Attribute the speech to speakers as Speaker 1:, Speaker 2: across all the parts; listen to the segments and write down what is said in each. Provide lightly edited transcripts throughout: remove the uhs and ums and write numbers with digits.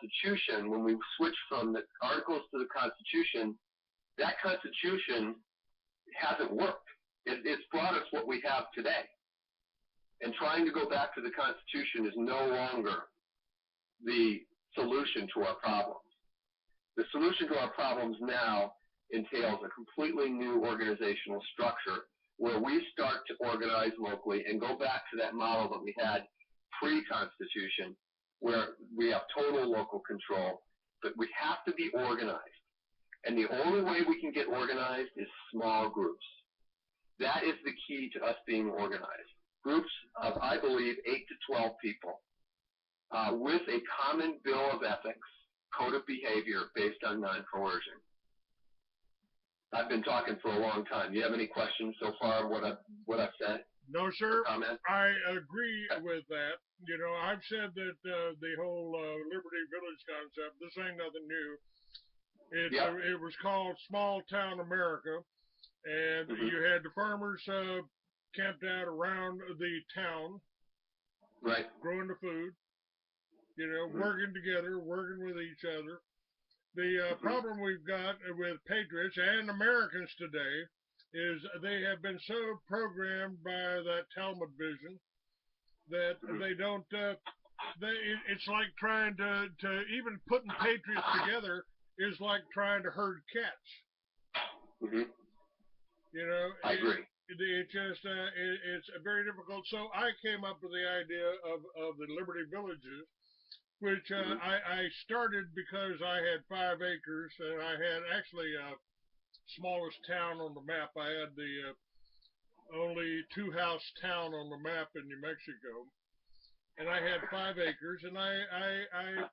Speaker 1: Constitution, when we switched from the Articles to the Constitution, that Constitution hasn't worked. It's brought us what we have today. And trying to go back to the Constitution is no longer the solution to our problems. The solution to our problems now entails a completely new organizational structure where we start to organize locally and go back to that model that we had pre-Constitution, where we have total local control, but we have to be organized. And the only way we can get organized is small groups. That is the key to us being organized. Groups of, I believe, 8 to 12 people with a common bill of ethics, code of behavior based on non-coercion. I've been talking for a long time. Do you have any questions so far on what I've said?
Speaker 2: No, sir. I agree with that. You know, I've said that the whole Liberty Village concept, this ain't nothing new. It was called Small Town America, and you had the farmers camped out around the town,
Speaker 1: right,
Speaker 2: growing the food, you know, working together, working with each other. The problem we've got with Patriots and Americans today is they have been so programmed by that Talmud vision that they don't, it's like trying to even putting Patriots together is like trying to herd cats. You know,
Speaker 1: I agree.
Speaker 2: It just, it's very difficult. So I came up with the idea of the Liberty Villages, which I started because I had 5 acres, and I had actually smallest town on the map. I had the only 2-house town on the map in New Mexico, and I had 5 acres, and I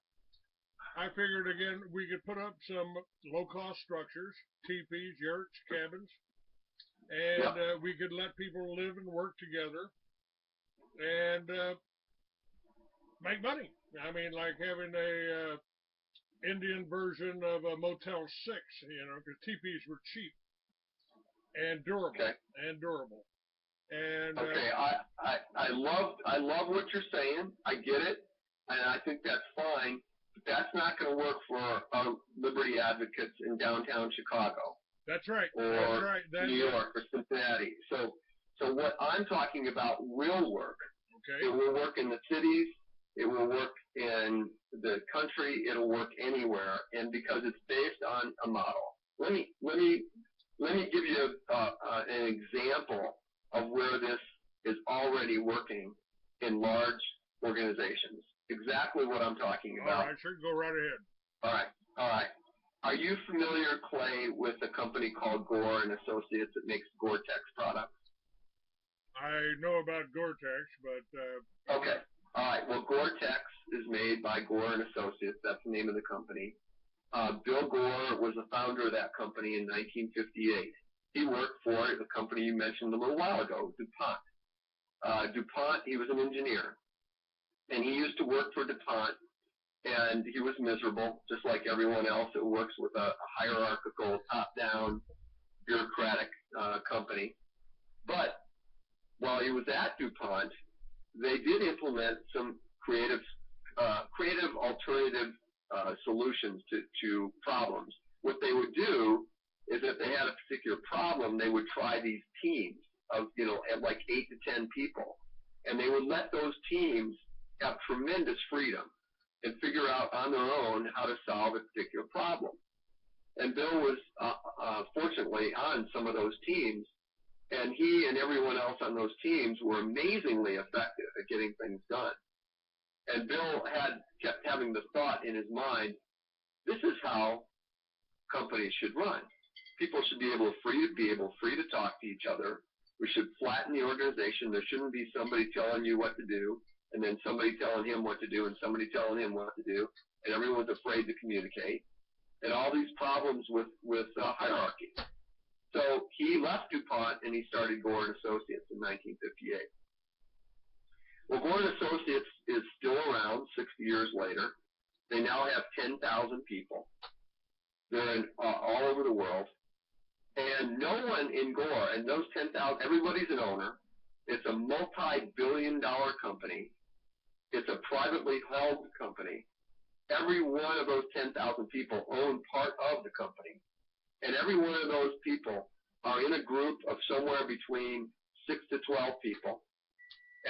Speaker 2: figured, again, we could put up some low-cost structures, teepees, yurts, cabins, and we could let people live and work together and make money. I mean, like having a Indian version of a Motel 6, you know, because teepees were cheap and durable. And
Speaker 1: I love what you're saying. I get it, and I think that's fine. But that's not going to work for our liberty advocates in downtown Chicago.
Speaker 2: That's right.
Speaker 1: Or New York or Cincinnati. So what I'm talking about will work.
Speaker 2: Okay.
Speaker 1: It will work in the cities. It will work in the country. It'll work anywhere, and because it's based on a model. Let me give you an example of where this is already working in large organizations. Exactly what I'm talking about.
Speaker 2: All right, sure, go right ahead.
Speaker 1: All right. Are you familiar, Clay, with a company called Gore and Associates that makes Gore-Tex products?
Speaker 2: I know about Gore-Tex, but
Speaker 1: okay. All right. Well, Gore-Tex is made by Gore and Associates. That's the name of the company. Bill Gore was the founder of that company in 1958. He worked for the company you mentioned a little while ago, DuPont. DuPont, he was an engineer, and he used to work for DuPont, and he was miserable, just like everyone else that works with a hierarchical, top-down, bureaucratic company. But while he was at DuPont, they did implement some creative alternative solutions to problems. What they would do is if they had a particular problem, they would try these teams of, at like 8 to 10 people. And they would let those teams have tremendous freedom and figure out on their own how to solve a particular problem. And Bill was fortunately on some of those teams, and he and everyone else on those teams were amazingly effective at getting things done. And Bill kept having the thought in his mind, this is how companies should run. People should be able to talk to each other. We should flatten the organization. There shouldn't be somebody telling you what to do, and then somebody telling him what to do, and somebody telling him what to do, and everyone's afraid to communicate, and all these problems with hierarchy. So he left DuPont, and he started Gore and Associates in 1958. Well, Gore and Associates is still around 60 years later. They now have 10,000 people. They're all over the world. And no one in Gore, and those 10,000, everybody's an owner. It's a multi-billion-dollar company. It's a privately held company. every one of those 10,000 people own part of the company. And every one of those people are in a group of somewhere between 6 to 12 people.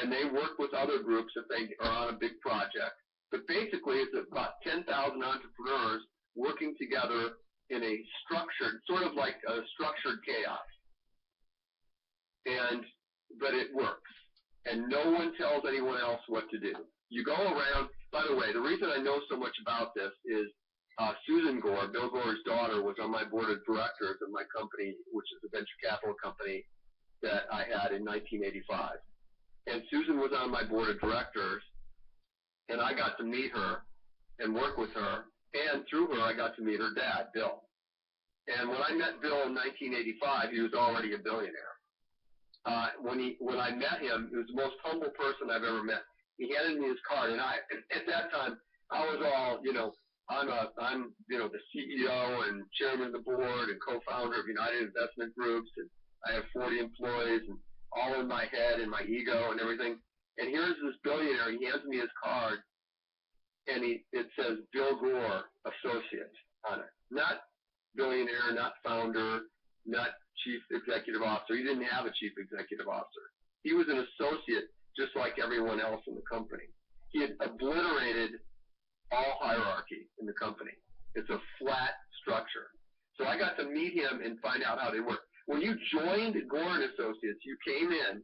Speaker 1: And they work with other groups if they are on a big project. But basically, it's about 10,000 entrepreneurs working together in a structured, sort of like a structured chaos. But it works. And no one tells anyone else what to do. You go around, by the way, the reason I know so much about this is Susan Gore, Bill Gore's daughter, was on my board of directors of my company, which is a venture capital company that I had in 1985. And Susan was on my board of directors, and I got to meet her and work with her, and through her I got to meet her dad, Bill. And when I met Bill in 1985, he was already a billionaire. When I met him, he was the most humble person I've ever met. He handed me his card, and at that time I was all, I'm the CEO and chairman of the board and co-founder of United Investment Groups, and I have 40 employees, and all in my head and my ego and everything. And here's this billionaire. He hands me his card, and it says Bill Gore, Associate on it. Not billionaire, not founder, not chief executive officer. He didn't have a chief executive officer. He was an associate just like everyone else in the company. He had obliterated all hierarchy in the company. It's a flat structure. So I got to meet him and find out how they work. When you joined Gore and Associates, you came in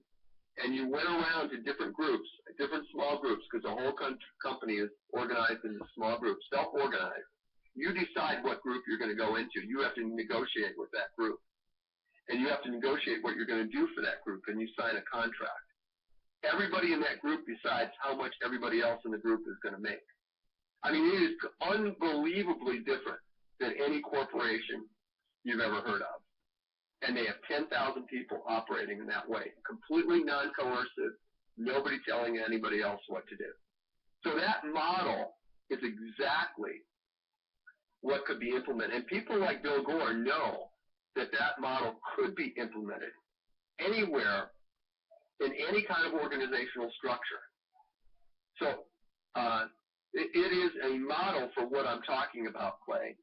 Speaker 1: and you went around to different groups, different small groups, because the whole company is organized into small groups, self-organized. You decide what group you're going to go into. You have to negotiate with that group. And you have to negotiate what you're going to do for that group, and you sign a contract. Everybody in that group decides how much everybody else in the group is going to make. I mean, it is unbelievably different than any corporation you've ever heard of. And they have 10,000 people operating in that way, completely non-coercive, nobody telling anybody else what to do. So that model is exactly what could be implemented. And people like Bill Gore know that that model could be implemented anywhere in any kind of organizational structure. So it is a model for what I'm talking about, Clay,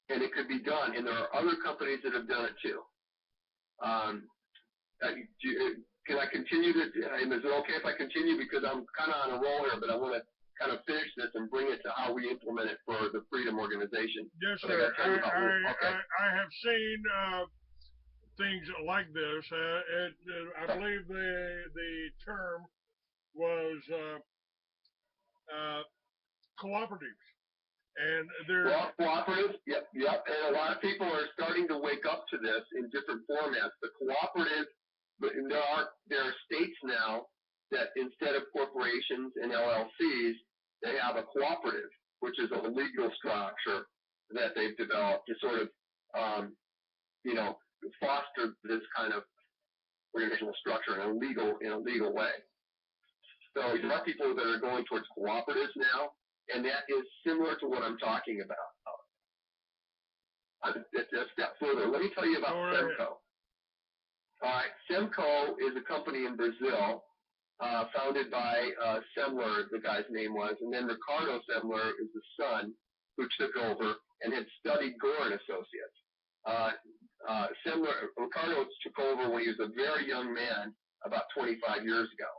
Speaker 1: and it could be done. And there are other companies that have done it too. Can I continue to, is it okay if I continue? Because I'm kind of on a roll here, but I want to kind of finish this and bring it to how we implement it for the Freedom Organization.
Speaker 2: Yes, sir. I have seen things like this. I believe the term was cooperatives. And
Speaker 1: cooperatives, yep. And a lot of people are starting to wake up to this in different formats. The cooperative, but there are states now that instead of corporations and LLCs, they have a cooperative, which is a legal structure that they've developed to sort of, foster this kind of organizational structure in a legal way. So there are people that are going towards cooperatives now, and that is similar to what I'm talking about. It's a step further. Let me tell you about Semco. All right, Semco is a company in Brazil, founded by Semler, the guy's name was, and then Ricardo Semler is the son who took over and had studied Gore and Associates. Ricardo took over when he was a very young man, about 25 years ago.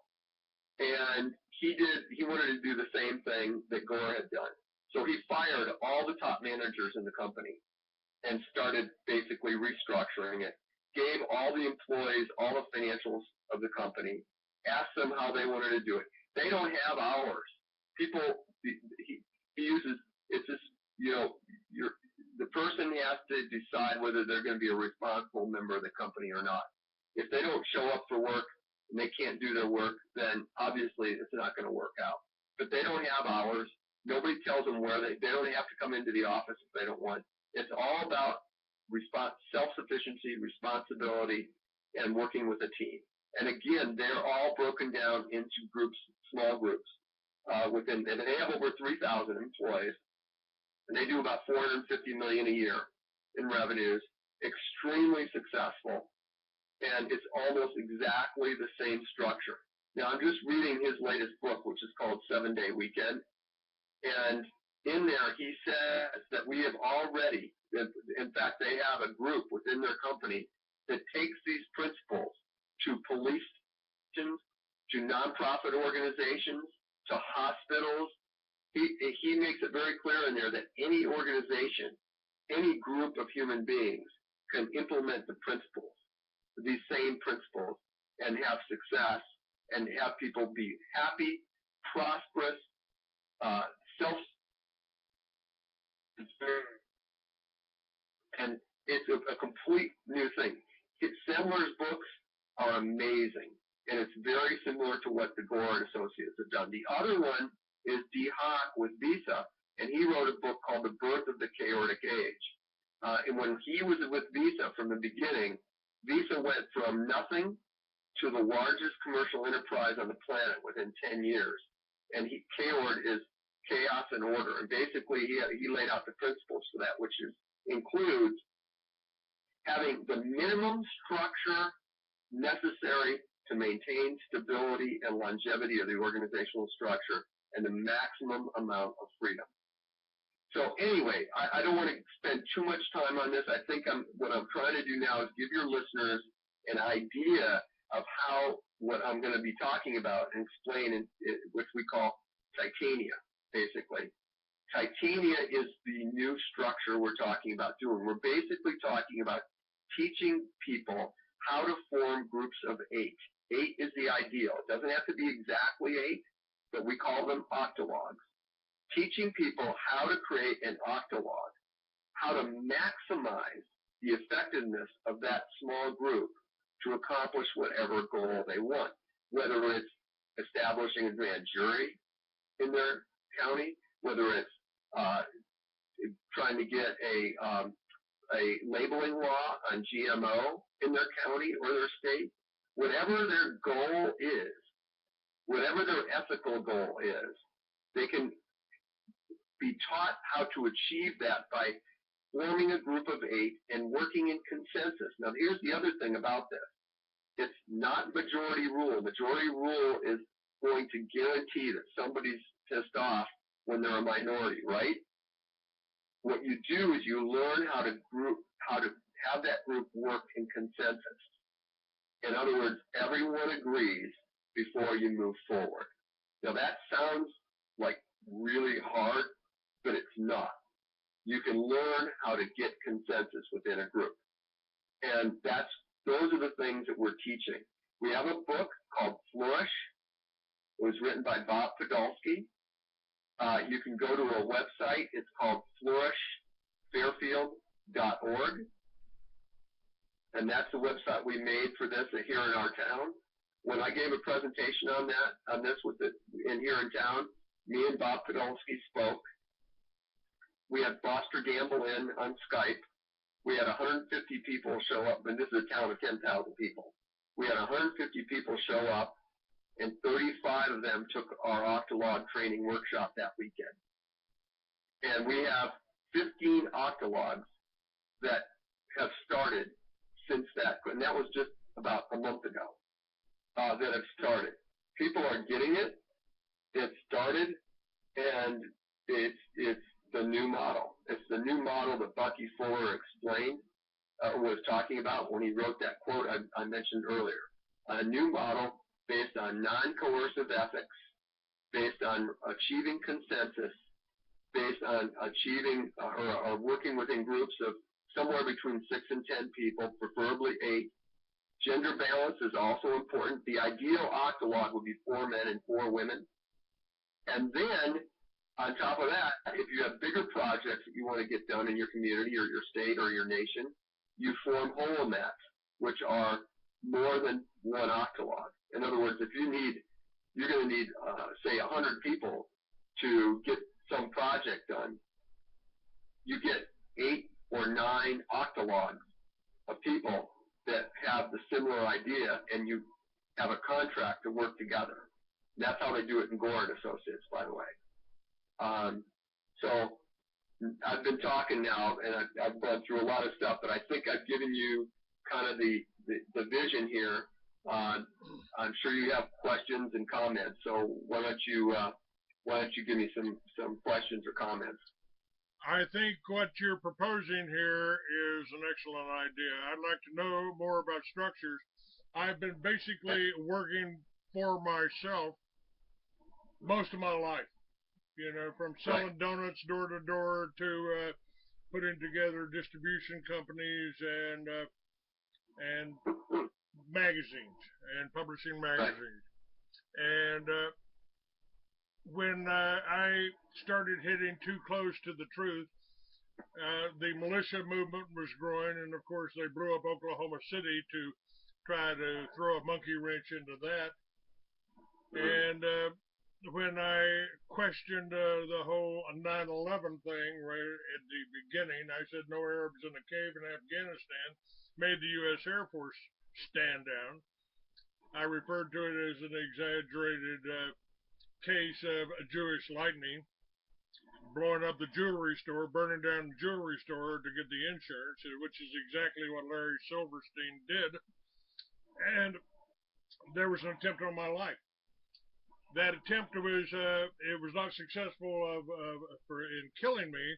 Speaker 1: And he wanted to do the same thing that Gore had done. So he fired all the top managers in the company and started basically restructuring it, gave all the employees all the financials of the company, asked them how they wanted to do it. They don't have hours. People, he uses, it's just, the person has to decide whether they're going to be a responsible member of the company or not. If they don't show up for work and they can't do their work, then obviously it's not going to work out. But they don't have hours. Nobody tells them where they don't have to come into the office if they don't want. It's all about self-sufficiency, responsibility, and working with a team. And again, they're all broken down into groups, small groups. And they have over 3,000 employees, and they do about $450 million a year in revenues, extremely successful, and it's almost exactly the same structure. Now, I'm just reading his latest book, which is called 7 Day Weekend, and in there, he says that we have already, in fact, they have a group within their company that takes these principles to police stations, to nonprofit organizations, to hospitals. He makes it very clear in there that any organization, any group of human beings can implement the principles, these same principles, and have success and have people be happy, prosperous, self, and it's a complete new thing. Sandler's books are amazing, and it's very similar to what the Gore and Associates have done. The other one is D. Hock with Visa, and he wrote a book called The Birth of the Chaotic Age. And when he was with Visa from the beginning, Visa went from nothing to the largest commercial enterprise on the planet within 10 years. And CAORD is chaos and order. And basically, he laid out the principles for that, which includes having the minimum structure necessary to maintain stability and longevity of the organizational structure and the maximum amount of freedom. So anyway, I don't want to spend too much time on this. I think what I'm trying to do now is give your listeners an idea of what I'm going to be talking about and explain, which we call Titania, basically. Titania is the new structure we're talking about doing. We're basically talking about teaching people how to form groups of 8. 8 is the ideal. It doesn't have to be exactly 8, but we call them octalogs. Teaching people how to create an octalog, how to maximize the effectiveness of that small group to accomplish whatever goal they want, whether it's establishing a grand jury in their county, whether it's trying to get a labeling law on GMO in their county or their state, whatever their goal is, whatever their ethical goal is, they can be taught how to achieve that by forming a group of 8 and working in consensus. Now, here's the other thing about this. It's not majority rule. Majority rule is going to guarantee that somebody's pissed off when they're a minority, right? What you do is you learn how to have that group work in consensus. In other words, everyone agrees before you move forward. Now, that sounds like really hard, but it's not. You can learn how to get consensus within a group. And those are the things that we're teaching. We have a book called Flourish. It was written by Bob Podolsky. You can go to a website. It's called flourishfairfield.org. And that's the website we made for this here in our town. When I gave a presentation on this in here in town, me and Bob Podolsky spoke. We had Foster Gamble in on Skype. We had 150 people show up, and this is a town of 10,000 people. We had 150 people show up, and 35 of them took our Octalog training workshop that weekend. And we have 15 Octalogs that have started since that, and that was just about a month ago, that have started. People are getting it. It started, and it's the new model. It's the new model that Bucky Fuller explained, was talking about when he wrote that quote I mentioned earlier. A new model based on non-coercive ethics, based on achieving consensus, based on achieving or working within groups of somewhere between 6 and 10 people, preferably 8. Gender balance is also important. The ideal octalog would be 4 men and 4 women. And then, on top of that, if you have bigger projects that you want to get done in your community or your state or your nation, you form holomats, which are more than 1 octalog. In other words, if you're going to need, say, 100 people to get some project done, you get 8 or 9 octalogs of people that have the similar idea, and you have a contract to work together. That's how they do it in Gore and Associates, by the way. So I've been talking now, and I've gone through a lot of stuff, but I think I've given you kind of the vision here. I'm sure you have questions and comments, so why don't you why don't you give me some questions or comments?
Speaker 2: I think what you're proposing here is an excellent idea. I'd like to know more about structures. I've been basically working for myself most of my life, from selling donuts door to door to putting together distribution companies and magazines and publishing magazines. And when I started hitting too close to the truth, the militia movement was growing, and of course they blew up Oklahoma City to try to throw a monkey wrench into that. And when I questioned the whole 9/11 thing right at the beginning, I said no Arabs in a cave in Afghanistan, made the U.S. Air Force stand down. I referred to it as an exaggerated case of Jewish lightning, blowing up the jewelry store, burning down the jewelry store to get the insurance, which is exactly what Larry Silverstein did. And there was an attempt on my life. That attempt was it was not successful in killing me,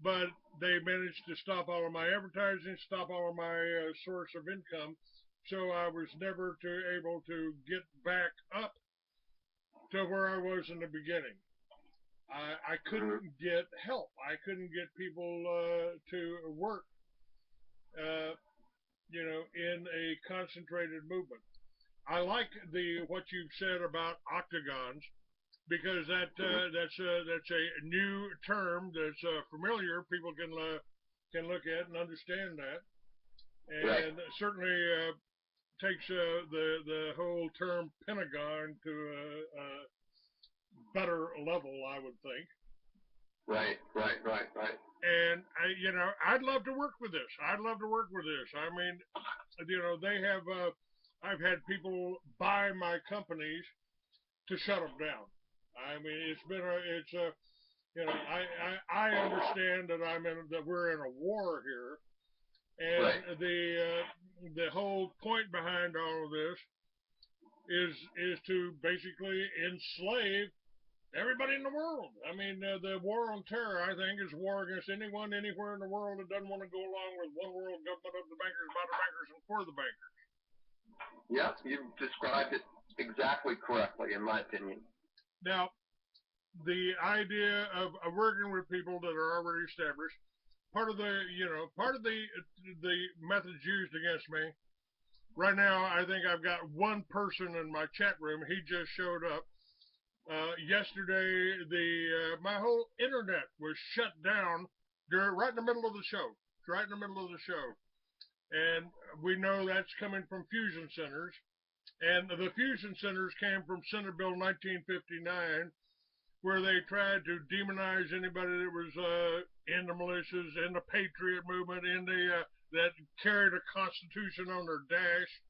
Speaker 2: but they managed to stop all of my advertising, stop all of my source of income, so I was never able to get back up to where I was in the beginning. I couldn't get help. I couldn't get people to work, in a concentrated movement. I like what you've said about octagons, because that's a new term that's familiar. People can look at and understand that, and certainly takes the whole term Pentagon to a better level, I would think.
Speaker 1: Right.
Speaker 2: And I'd love to work with this. I mean, they have. I've had people buy my companies to shut them down. I mean, I understand that we're in a war here, and the whole point behind all of this is to basically enslave everybody in the world. I mean, the war on terror, I think, is war against anyone anywhere in the world that doesn't want to go along with one world government of the bankers, by the bankers, and for the bankers.
Speaker 1: Yep, you've described it exactly correctly, in my opinion.
Speaker 2: Now, the idea of working with people that are already established, part of the methods used against me. Right now, I think I've got one person in my chat room. He just showed up. Yesterday, my whole internet was shut down right in the middle of the show. And we know that's coming from fusion centers. And the fusion centers came from Senate Bill 1959, where they tried to demonize anybody that was in the militias, in the Patriot movement, that carried a Constitution on their dash,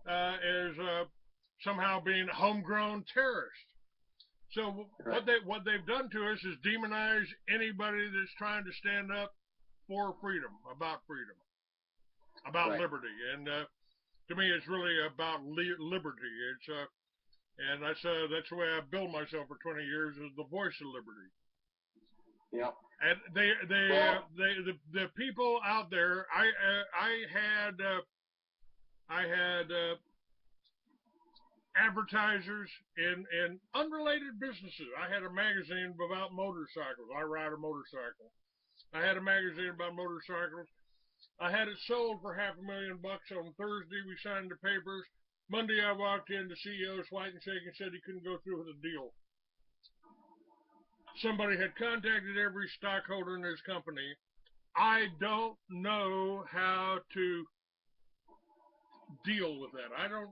Speaker 2: as somehow being homegrown terrorists. So what they've done to us is demonize anybody that's trying to stand up for freedom, about liberty. And to me, it's really about liberty. It's and that's the way I built myself for 20 years, as the voice of liberty.
Speaker 1: Yeah.
Speaker 2: And the people out there, I had advertisers in unrelated businesses. I had a magazine about motorcycles. I ride a motorcycle. I had a magazine about motorcycles. I had it sold for $500,000 on Thursday. We signed the papers. Monday, I walked in. The CEO was white and shaking, said he couldn't go through with the deal. Somebody had contacted every stockholder in this company. I don't know how to deal with that. I don't,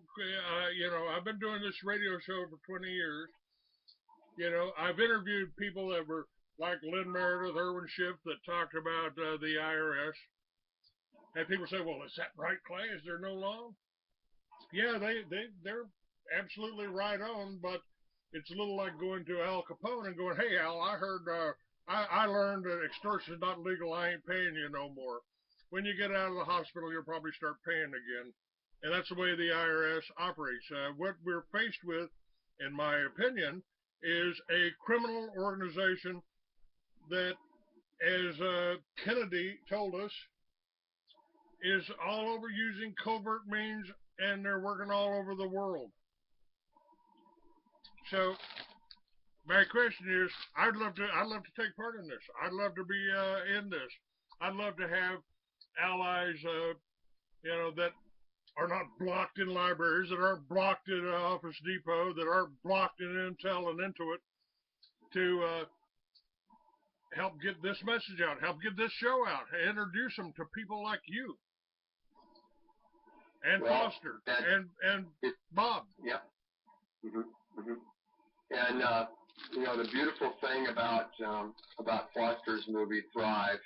Speaker 2: I've been doing this radio show for 20 years. I've interviewed people that were like Lynn Meredith, Irwin Schiff, that talked about the IRS. And people say, well, is that right, Clay? Is there no law? Yeah, they're absolutely right on, but it's a little like going to Al Capone and going, hey, Al, I heard, I learned that extortion is not legal. I ain't paying you no more. When you get out of the hospital, you'll probably start paying again. And that's the way the IRS operates. What we're faced with, in my opinion, is a criminal organization that, as Kennedy told us, is all over using covert means, and they're working all over the world. So my question is, I'd love to take part in this. I'd love to be in this. I'd love to have allies, that are not blocked in libraries, that aren't blocked at Office Depot, that aren't blocked in Intel and Intuit, to help get this message out, help get this show out, introduce them to people like you and Foster and Bob.
Speaker 1: Yeah. And the beautiful thing about Foster's movie Thrive,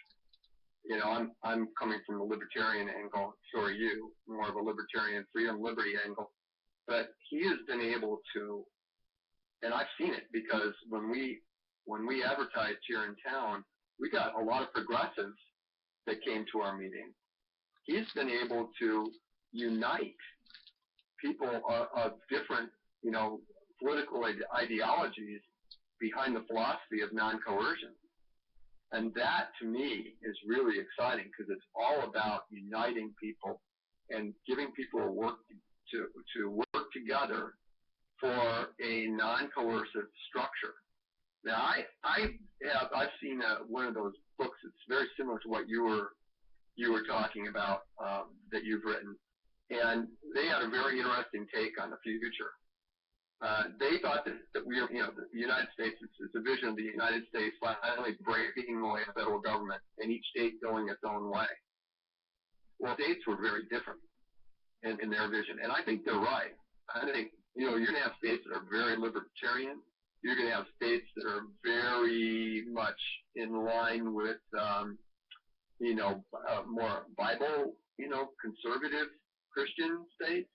Speaker 1: I'm coming from the libertarian angle. So are you, more of a libertarian freedom liberty angle. But he has been able to, and I've seen it because when we advertised here in town, we got a lot of progressives that came to our meeting. He's been able to unite people of different, political ideologies behind the philosophy of non-coercion. And that, to me, is really exciting because it's all about uniting people and giving people a work to work together for a non-coercive structure. Now, I've seen one of those books. It's very similar to what you were talking about that you've written, and they had a very interesting take on the future. They thought that the United States, it's a vision of the United States finally breaking away the federal government and each state going its own way. Well, states were very different in their vision, and I think they're right. I think, you're going to have states that are very libertarian. You're going to have states that are very much in line with, more Bible, conservative Christian states.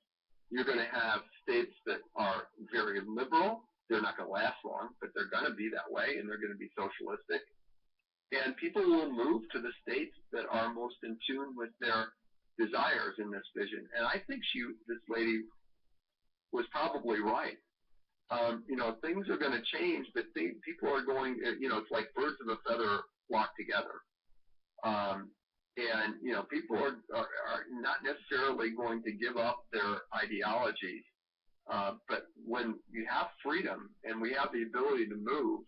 Speaker 1: You're going to have states that are very liberal. They're not going to last long, but they're going to be that way, and they're going to be socialistic. And people will move to the states that are most in tune with their desires in this vision. And I think this lady was probably right. Things are going to change, but people are going, it's like birds of a feather flock together. And people are not necessarily going to give up their ideologies. But when you have freedom and we have the ability to move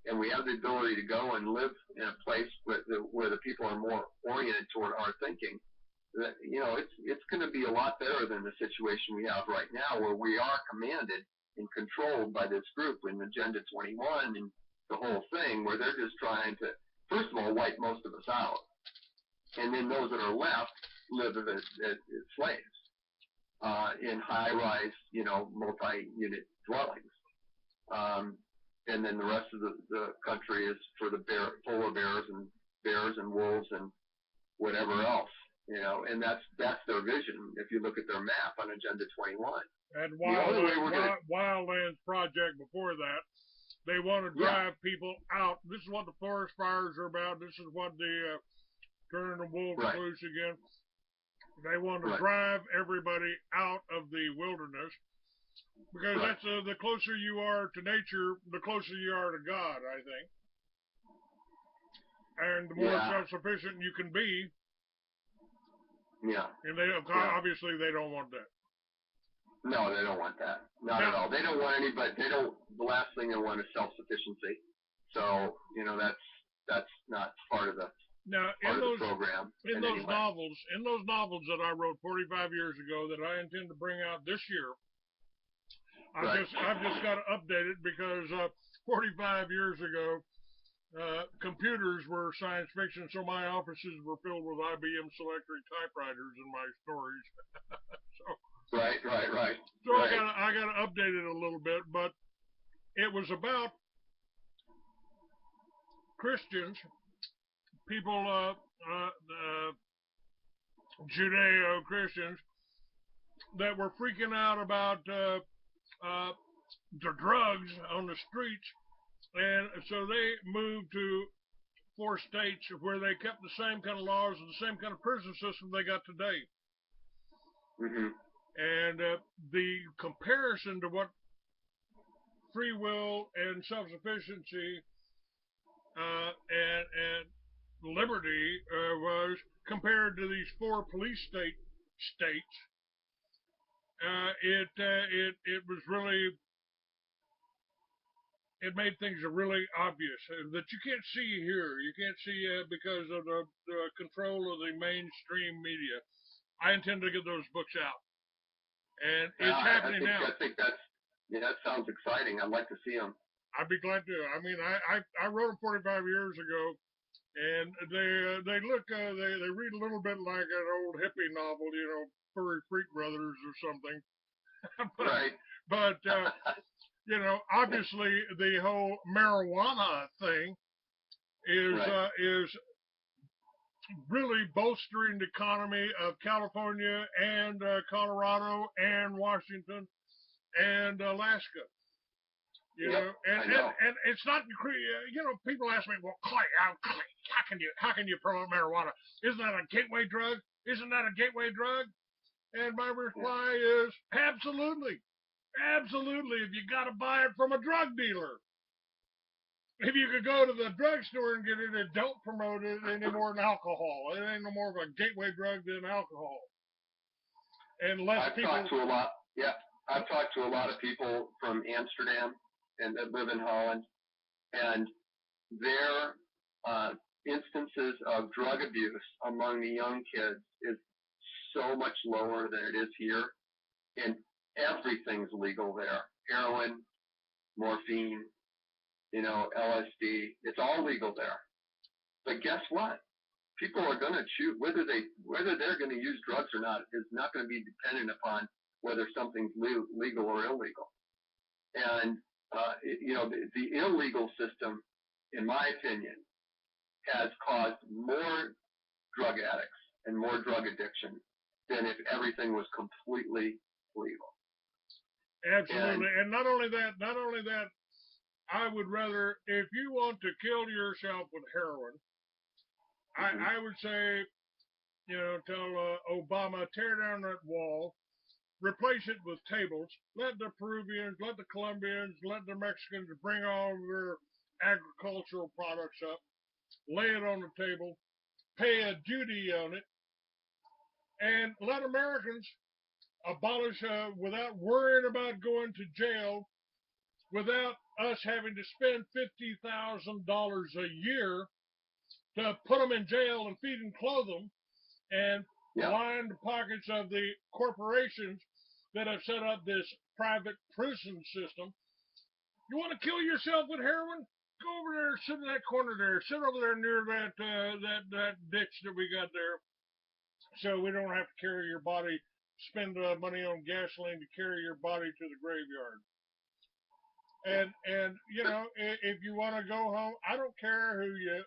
Speaker 1: and we have the ability to go and live in a place where the people are more oriented toward our thinking, that, it's going to be a lot better than the situation we have right now, where we are commanded and controlled by this group in Agenda 21 and the whole thing, where they're just trying to, first of all, wipe most of us out. And then those that are left live as slaves in high-rise, multi-unit dwellings. And then the rest of the country is for the polar bears and wolves and whatever else, and that's their vision. If you look at their map on Agenda 21.
Speaker 2: And Wildlands Project before that, they want to drive people out. This is what the forest fires are about. This is what the turning the wolves loose again. They want to drive everybody out of the wilderness, because that's the closer you are to nature, the closer you are to God, I think. And the more self-sufficient you can be. Yeah. And obviously they don't want that.
Speaker 1: No, they don't want that. Not at all. They don't want anybody. The last thing they want is self-sufficiency. So, that's not part of the program. In those novels that I wrote 45 years ago that I intend to bring out this year, I've just got to update it because 45 years ago, computers were science fiction, so my offices were filled with IBM Selectric typewriters in my stories. Right. So I got to update it a little bit, but it was about Christians, people, Judeo-Christians, that were freaking out about the drugs on the streets, and so they moved to 4 states where they kept the same kind of laws and the same kind of prison system they got today. Mm-hmm. And the comparison to what
Speaker 2: free will and self-sufficiency and liberty was compared to these 4 police states. It was really, it made things really obvious that you can't see here. You can't see because of the control of the mainstream media. I intend to get those books out, and it's happening now.
Speaker 1: I think that sounds exciting. I'd like to see them.
Speaker 2: I'd be glad to. I mean, I wrote them 45 years ago, and they look they read a little bit like an old hippie novel, you know, Furry Freak Brothers or something.
Speaker 1: Right.
Speaker 2: But you know, obviously the whole marijuana thing is really bolstering the economy of California and Colorado and Washington and Alaska. You know, and it's not, you know, people ask me, well, Clyde, how can you promote marijuana? Isn't that a gateway drug? Isn't that a gateway drug? And my reply is absolutely. Absolutely, if you got to buy it from a drug dealer. If you could go to the drugstore and get it, don't promote it any more than alcohol. It ain't no more of a gateway drug than alcohol. Unless
Speaker 1: I've talked to a lot of people from Amsterdam and that live in Holland, and their instances of drug abuse among the young kids is so much lower than it is here. And everything's legal there. Heroin, morphine, you know, LSD. It's all legal there. But guess what? People are going to choose whether they're going to use drugs or not is not going to be dependent upon whether something's legal or illegal. And you know, the illegal system, in my opinion, has caused more drug addicts and more drug addiction than if everything was completely legal.
Speaker 2: Absolutely. And not only that, I would rather, if you want to kill yourself with heroin, I would say, you know, tell Obama, tear down that wall, replace it with tables, let the Peruvians, let the Colombians, let the Mexicans bring all their agricultural products up, lay it on the table, pay a duty on it, and let Americans abolish without worrying about going to jail, without us having to spend $50,000 a year to put them in jail and feed and clothe them, and line the pockets of the corporations that have set up this private prison system. You want to kill yourself with heroin? Go over there, sit in that corner there, sit over there near that ditch that we got there, so we don't have to carry your body, spend money on gasoline to carry your body to the graveyard. And you know, if you want to go home, I don't care who you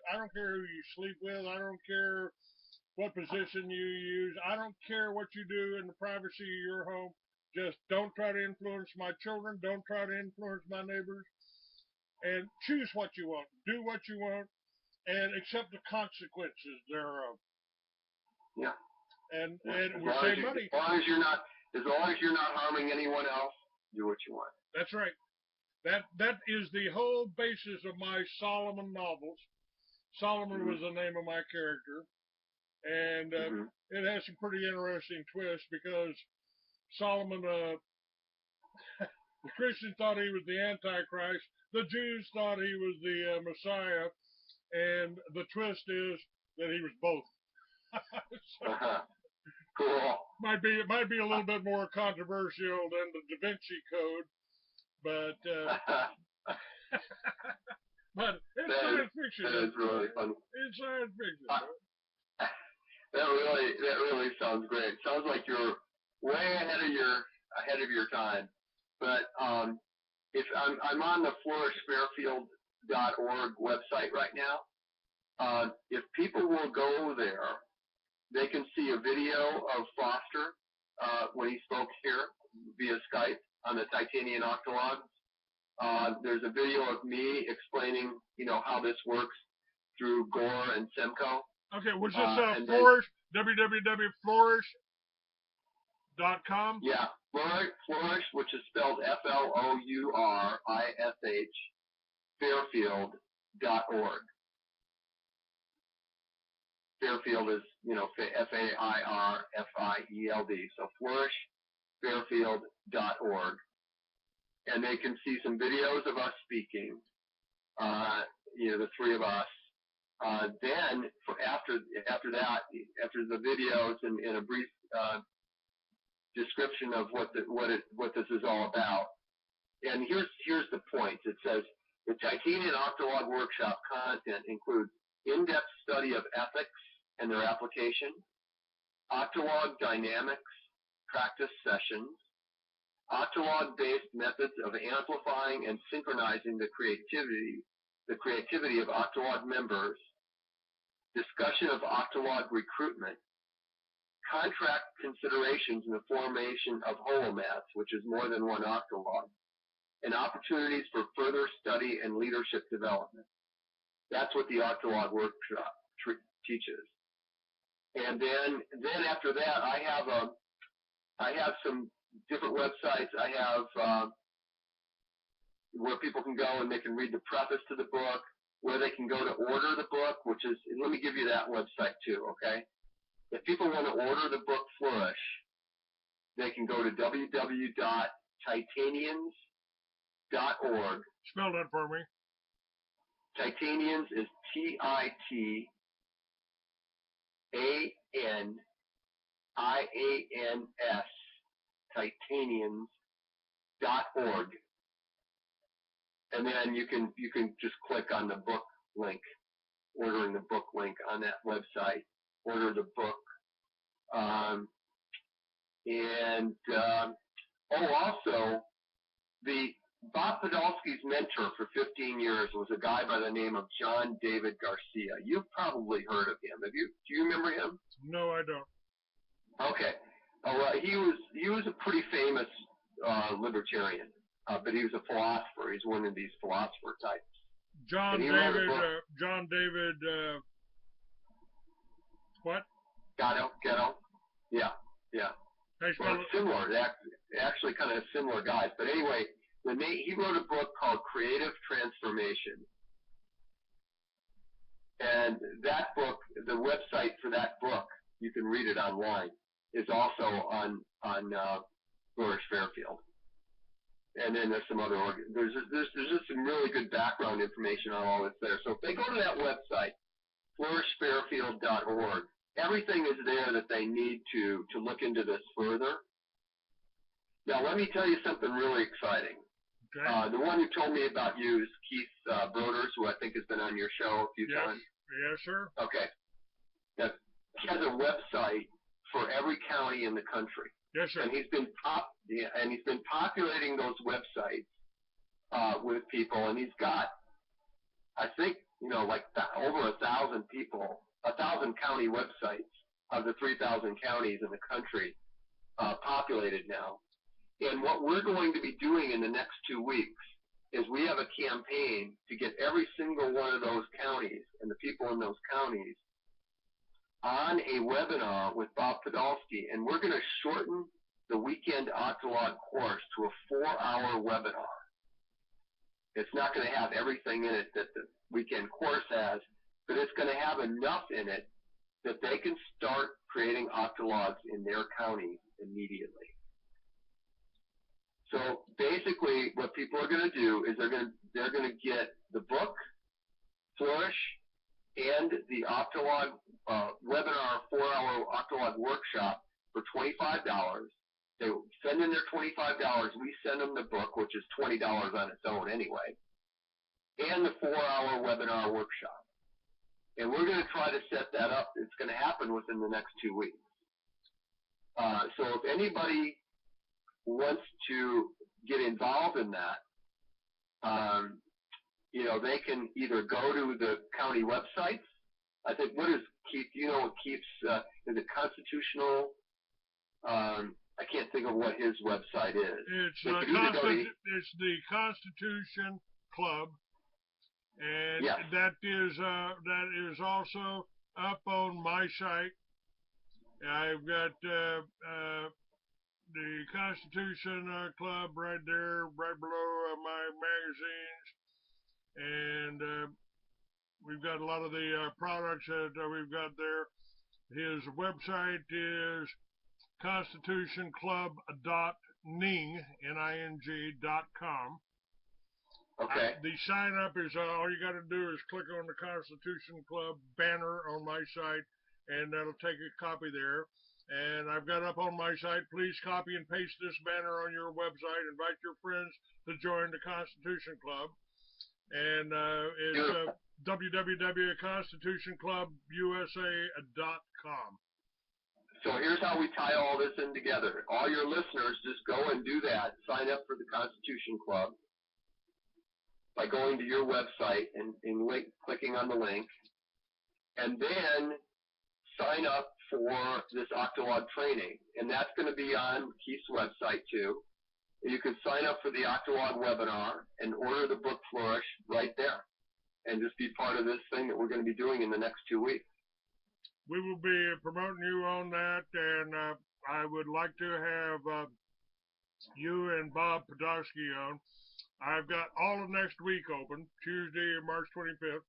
Speaker 2: sleep with. I don't care what position you use. I don't care what you do in the privacy of your home. Just don't try to influence my children. Don't try to influence my neighbors. And choose what you want. Do what you want, and accept the consequences thereof.
Speaker 1: Yeah.
Speaker 2: And we save money.
Speaker 1: As long as you're not harming anyone else, do what you want.
Speaker 2: That's right. That is the whole basis of my Solomon novels. Solomon was the name of my character, and it has some pretty interesting twists because Solomon, the Christians thought he was the Antichrist, the Jews thought he was the Messiah, and the twist is that he was both.
Speaker 1: Cool.
Speaker 2: Might be a little bit more controversial than the Da Vinci Code, but but it's science fiction.
Speaker 1: That is really fun.
Speaker 2: It's science fiction.
Speaker 1: That really sounds great. Sounds like you're way ahead of your time. But if I'm on the flourishfairfield.org website right now, if people will go there, they can see a video of Foster when he spoke here via Skype on the Titanian Octologs. There's a video of me explaining, you know, how this works through Gore and Semco.
Speaker 2: Okay, was this Flourish, www.flourish.org? .com?
Speaker 1: Yeah, Flourish, which is spelled Flourish, Fairfield.org. Fairfield is, Fairfield, so flourishfairfield.org. And they can see some videos of us speaking, the three of us. Then, after the videos and a brief description of what this is all about. And here's the point. It says, the Titanian Octolog workshop content includes in-depth study of ethics and their application, Octolog dynamics practice sessions, Octolog-based methods of amplifying and synchronizing the creativity of Octolog members, discussion of Octolog recruitment, contract considerations in the formation of holomats, which is more than one Octolog, and opportunities for further study and leadership development. That's what the Octolog workshop teaches. And then after that, I have some different websites. I have where people can go and they can read the preface to the book, where they can go to order the book, which is, let me give you that website too, okay? If people want to order the book Flourish, they can go to www.titanians.org.
Speaker 2: Spell that for me.
Speaker 1: Titanians is Titanians, Titanians.org. And then you can just click on the book link, ordering the book link on that website, order the book. Also, Bob Podolsky's mentor for 15 years was a guy by the name of John David Garcia. You've probably heard of him. Do you remember him?
Speaker 2: No, I don't.
Speaker 1: Okay. Well, he was a pretty famous libertarian, but he was a philosopher. He's one of these philosopher types.
Speaker 2: John David. What?
Speaker 1: Gatto. Yeah. Well, similar. Actually, kind of similar guys. But anyway, he wrote a book called Creative Transformation. And that book, the website for that book, you can read it online, is also on Flourish Fairfield. And then there's some other there's just some really good background information on all this there. So if they go to that website, flourishfairfield.org, everything is there that they need to look into this further. Now let me tell you something really exciting.
Speaker 2: Okay.
Speaker 1: The one who told me about you is Keith Broders, who I think has been on your show a few times.
Speaker 2: Yes, sir.
Speaker 1: Okay. Now, he has a website for every county in the country.
Speaker 2: Yes, sir.
Speaker 1: And he's been populating those websites with people, and he's got, I think, over 1,000 people, 1,000 county websites of the 3,000 counties in the country populated now. And what we're going to be doing in the next 2 weeks is we have a campaign to get every single one of those counties and the people in those counties on a webinar with Bob Podolsky, and we're going to shorten the weekend Octolog course to a 4-hour webinar. It's not going to have everything in it that the weekend course has, but it's going to have enough in it that they can start creating Octologs in their county immediately. So basically, what people are going to do is they're going to get the book, Flourish, and the Octolog webinar 4-hour Octolog workshop for $25. They send in their $25. We send them the book, which is $20 on its own anyway, and the 4-hour webinar workshop. And we're going to try to set that up. It's going to happen within the next 2 weeks. So if anybody wants to get involved in that, they can either go to the county websites. I think, what is Keith? Do you know what Keith's, is it constitutional? I can't think of what his website is.
Speaker 2: It's the Constitution Club, and
Speaker 1: yes.
Speaker 2: that is also up on my site. I've got the Constitution Club right there, right below my magazines, and we've got a lot of the products that we've got there. His website is constitutionclub.ning.com.
Speaker 1: Okay.
Speaker 2: The sign up is all you got to do is click on the Constitution Club banner on my site, and that'll take a copy there. And I've got up on my site, please copy and paste this banner on your website. Invite your friends to join the Constitution Club. And it's www.constitutionclubusa.com.
Speaker 1: So here's how we tie all this in together. All your listeners, just go and do that. Sign up for the Constitution Club by going to your website and clicking on the link. And then sign up for this Octolog training. And that's going to be on Keith's website too. You can sign up for the Octolog webinar and order the book Flourish right there. And just be part of this thing that we're going to be doing in the next 2 weeks.
Speaker 2: We will be promoting you on that, and I would like to have you and Bob Podolsky on. I've got all of next week open, Tuesday, March 25th.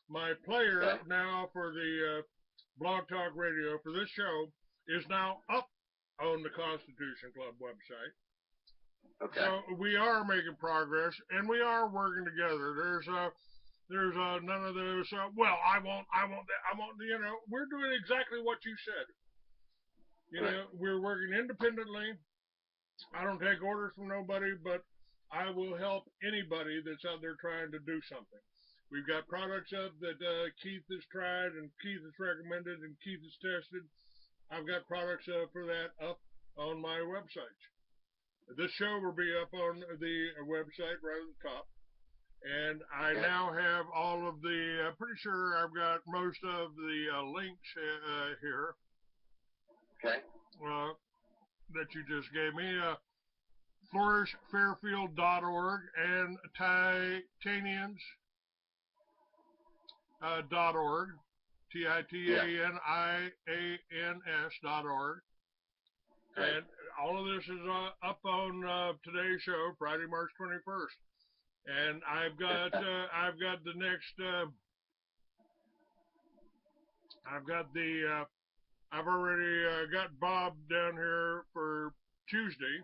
Speaker 2: My player now for the Blog Talk Radio for this show is now up on the Constitution Club website.
Speaker 1: Okay.
Speaker 2: So we are making progress, and we are working together. There's none of those, well, I want that, we're doing exactly what you said. We're working independently. I don't take orders from nobody, but I will help anybody that's out there trying to do something. We've got products up that Keith has tried and Keith has recommended and Keith has tested. I've got products for that up on my website. This show will be up on the website right at the top. And I now have all of the, pretty sure I've got most of the links here.
Speaker 1: Okay.
Speaker 2: That you just gave me. FlourishFairfield.org and Titanians.org. Titanians.org. And all of this is up on today's show, Friday, March 21st. And I've got the next. I've already got Bob down here for Tuesday,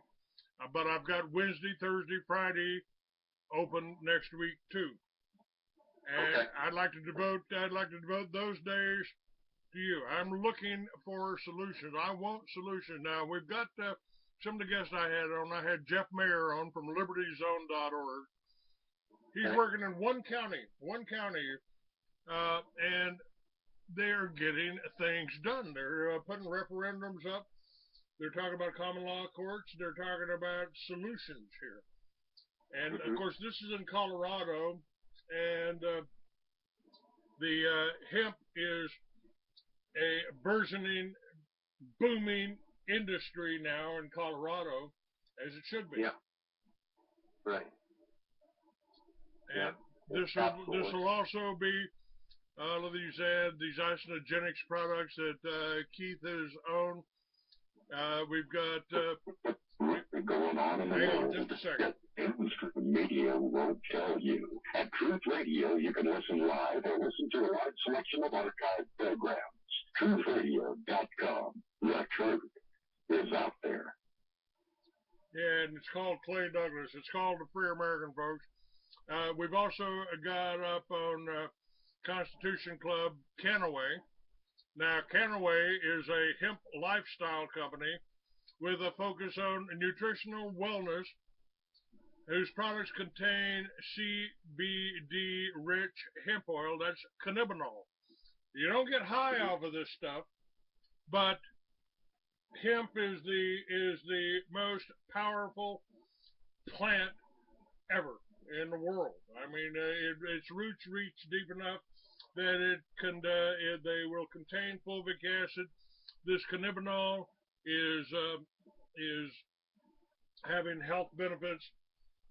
Speaker 2: but I've got Wednesday, Thursday, Friday open next week too. And I'd like to devote those days to you. I'm looking for solutions. I want solutions. Now we've got some of the guests I had on. I had Jeff Mayer on from LibertyZone.org. He's working in one county, and they're getting things done. They're putting referendums up. They're talking about common law courts. They're talking about solutions here. And, of course, this is in Colorado, and the hemp is a burgeoning, booming industry now in Colorado, as it should be.
Speaker 1: Yeah. Right.
Speaker 2: And this will also be all of these isogenics products that Keith has owned. We've got.
Speaker 3: Going on in the
Speaker 2: hang on
Speaker 3: world.
Speaker 2: just a second.
Speaker 3: Mainstream media won't tell you. At Truth Radio, you can listen live or listen to a large selection of archived programs. TruthRadio.com. The truth is out there.
Speaker 2: Yeah, and it's called Clay Douglas. It's called the Free American, folks. We've also got up on Constitution Club Canaway. Now, Canaway is a hemp lifestyle company with a focus on nutritional wellness, whose products contain CBD-rich hemp oil. That's cannabinol. You don't get high off of this stuff, but hemp is the most powerful plant ever in the world. I mean, its roots reach deep enough that they will contain fulvic acid. This cannabinol is having health benefits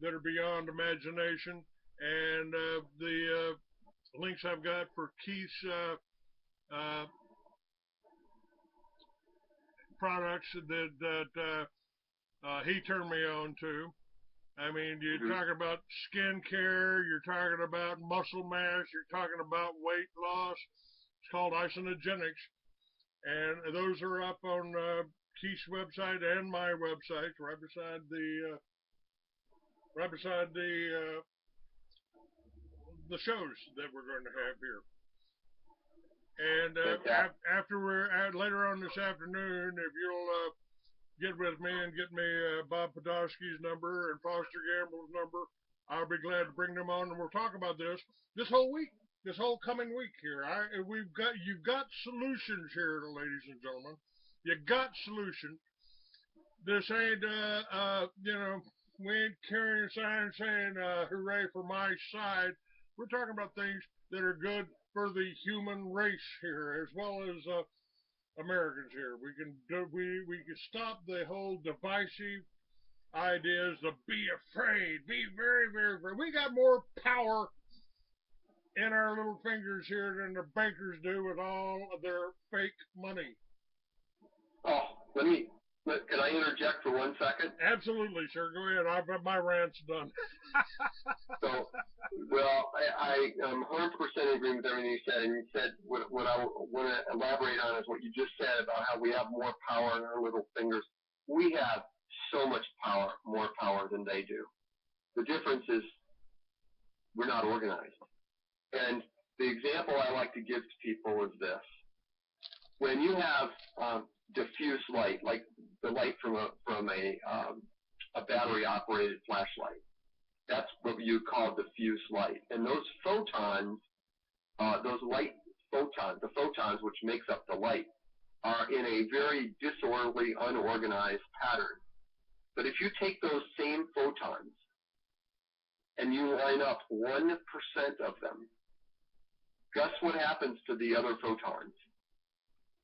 Speaker 2: that are beyond imagination. And the links I've got for Keith's products that he turned me on to. I mean, you're talking about skin care, you're talking about muscle mass, you're talking about weight loss. It's called Isonogenics. And those are up on Keith's website and my website, right beside the shows that we're going to have here. And later on this afternoon, if you'll get with me and get me Bob Podolsky's number and Foster Gamble's number, I'll be glad to bring them on, and we'll talk about this whole week, this whole coming week here. You've got solutions here, ladies and gentlemen. You got solutions. This ain't we ain't carrying signs saying hooray for my side. We're talking about things that are good for the human race here, as well as Americans here. We can stop the whole divisive ideas of be afraid, be very, very afraid. We got more power in our little fingers here than the bankers do with all of their fake money.
Speaker 1: Oh, can I interject for 1 second?
Speaker 2: Absolutely, sir. Go ahead. My rant's done.
Speaker 1: So, well, I am 100% in agreement with everything you said. And you said what I want to elaborate on is what you just said about how we have more power in our little fingers. We have so much power, more power than they do. The difference is we're not organized. And the example I like to give to people is this. When you have diffuse light, like the light from a battery-operated flashlight, that's what you call diffuse light. And those photons, those light photons, the photons which makes up the light, are in a very disorderly, unorganized pattern. But if you take those same photons and you line up 1% of them, guess what happens to the other photons?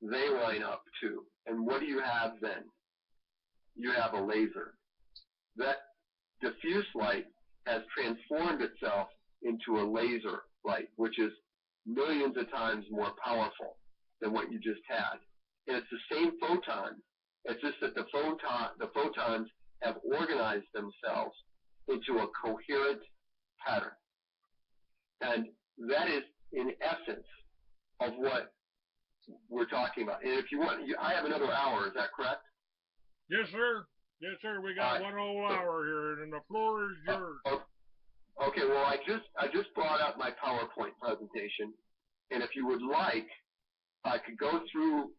Speaker 1: They line up too. And what do you have then? You have a laser. That diffuse light has transformed itself into a laser light, which is millions of times more powerful than what you just had. And it's the same photon. It's just that the photons have organized themselves into a coherent pattern. And that is, in essence, of what we're talking about. And if you want, I have another hour. Is that correct?
Speaker 2: Yes, sir. Yes, sir. We got one whole hour here, and the floor is yours.
Speaker 1: Okay. Well, I just brought up my PowerPoint presentation, and if you would like, I could go through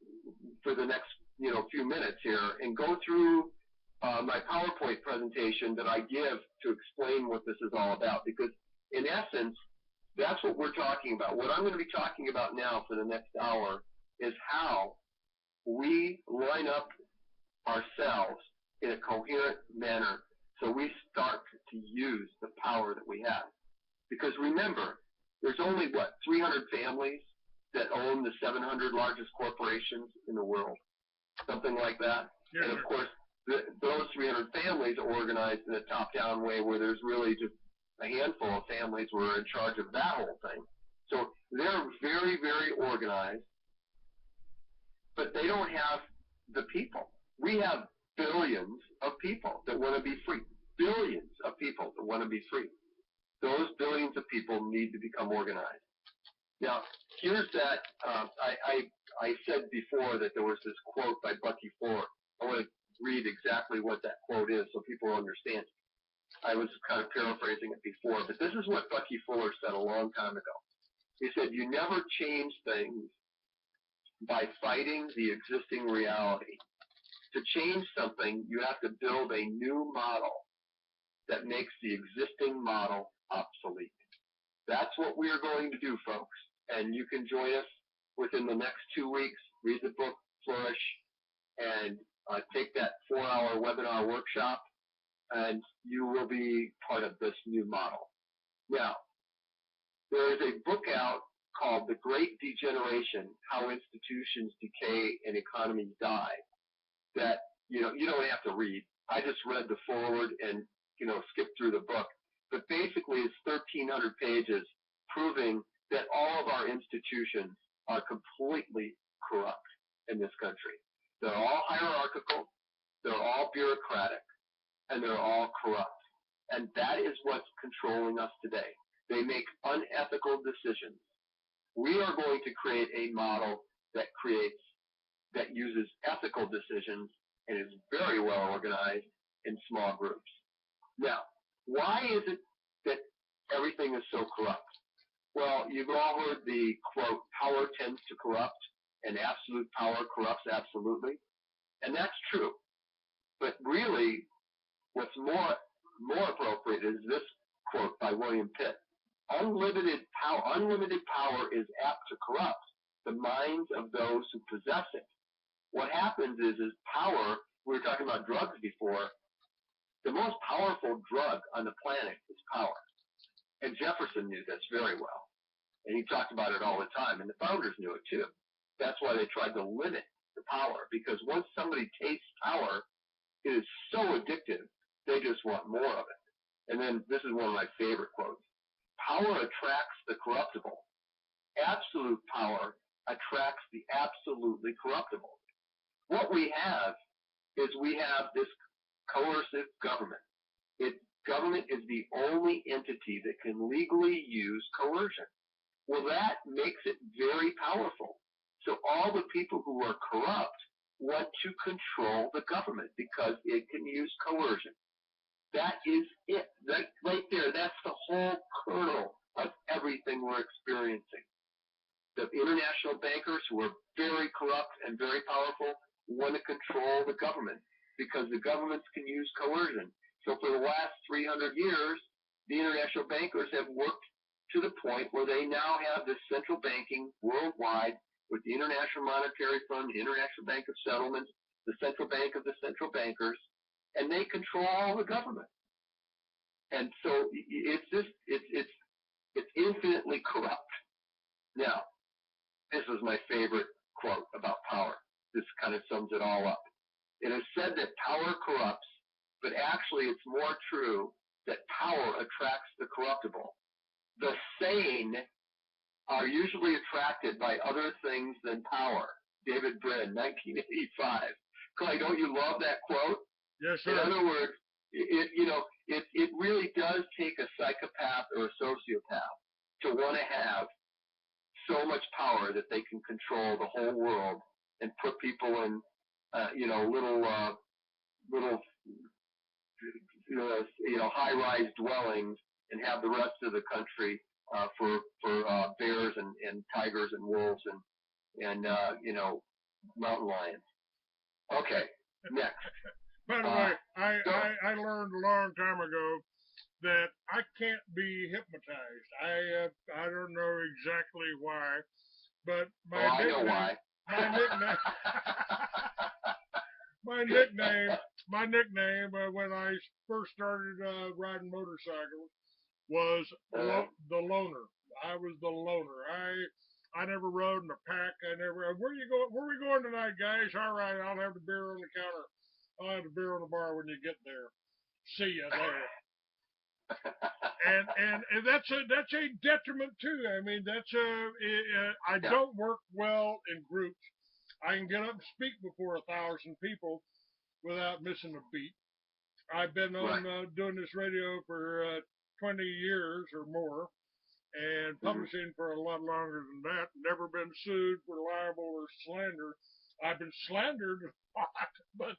Speaker 1: for the next few minutes here and go through my PowerPoint presentation that I give to explain what this is all about. Because in essence, that's what we're talking about. What I'm going to be talking about now for the next hour is how we line up ourselves in a coherent manner so we start to use the power that we have. Because remember, there's only, 300 families that own the 700 largest corporations in the world, something like that.
Speaker 2: Yes,
Speaker 1: and of course, those 300 families are organized in a top-down way where there's really just a handful of families who are in charge of that whole thing. So they're very, very organized, but they don't have the people. We have billions of people that want to be free. Billions of people that want to be free. Those billions of people need to become organized. Now, here's that. I said before that there was this quote by Bucky Fuller. I want to read exactly what that quote is so people understand. I was kind of paraphrasing it before, but this is what Bucky Fuller said a long time ago. He said, "You never change things by fighting the existing reality. To change something, you have to build a new model that makes the existing model obsolete." That's what we are going to do, folks. And you can join us within the next 2 weeks. Read the book, Flourish, and take that 4-hour webinar workshop, and you will be part of this new model. Now, there is a book out called The Great Degeneration, How Institutions Decay and Economies Die, that you don't have to read. I just read the foreword and skipped through the book. But basically it's 1,300 pages proving that all of our institutions are completely corrupt in this country. They're all hierarchical. They're all bureaucratic. and they're all corrupt. And that is what's controlling us today. They make unethical decisions. We are going to create a model that uses ethical decisions and is very well organized in small groups. Now, why is it that everything is so corrupt? Well, you've all heard the quote, power tends to corrupt, and absolute power corrupts absolutely. And that's true. But really, what's more appropriate is this quote by William Pitt. Unlimited power is apt to corrupt the minds of those who possess it. What happens is power, we were talking about drugs before, the most powerful drug on the planet is power. And Jefferson knew this very well. And he talked about it all the time, and the founders knew it too. That's why they tried to limit the power, because once somebody tastes power, it is so addictive, they just want more of it. And then this is one of my favorite quotes. Power attracts the corruptible. Absolute power attracts the absolutely corruptible. What we have is we have this coercive government. Government is the only entity that can legally use coercion. Well, that makes it very powerful. So all the people who are corrupt want to control the government because it can use coercion. That is it. That right there, that's the whole kernel of everything we're experiencing. The international bankers who are very corrupt and very powerful want to control the government because the governments can use coercion. So for the last 300 years, the international bankers have worked to the point where they now have this central banking worldwide with the International Monetary Fund, the International Bank of Settlements, the central bank of the central bankers, and they control all the government. And so it's infinitely corrupt. Now, this is my favorite quote about power. This kind of sums it all up. It is said that power corrupts, but actually it's more true that power attracts the corruptible. The sane are usually attracted by other things than power. David Brin, 1985. Clyde, don't you love that quote?
Speaker 2: Yes, sir.
Speaker 1: In other words, it really does take a psychopath or a sociopath to want to have so much power that they can control the whole world and put people in, little high-rise dwellings and have the rest of the country for bears and tigers and wolves and mountain lions. Okay, next.
Speaker 2: By the way, I learned a long time ago that I can't be hypnotized. I don't know exactly why, but
Speaker 1: I know why.
Speaker 2: My nickname when I first started riding motorcycles was the loner. I was the loner. I never rode in a pack. Where you going? Where we going tonight, guys? All right, I'll have the beer on the counter. I'll have the beer on the bar when you get there. See ya there. and that's a detriment too. I mean, I don't work well in groups. I can get up and speak before 1,000 people without missing a beat. I've been on doing this radio for 20 years or more, and publishing for a lot longer than that. Never been sued for libel or slander. I've been slandered a lot, but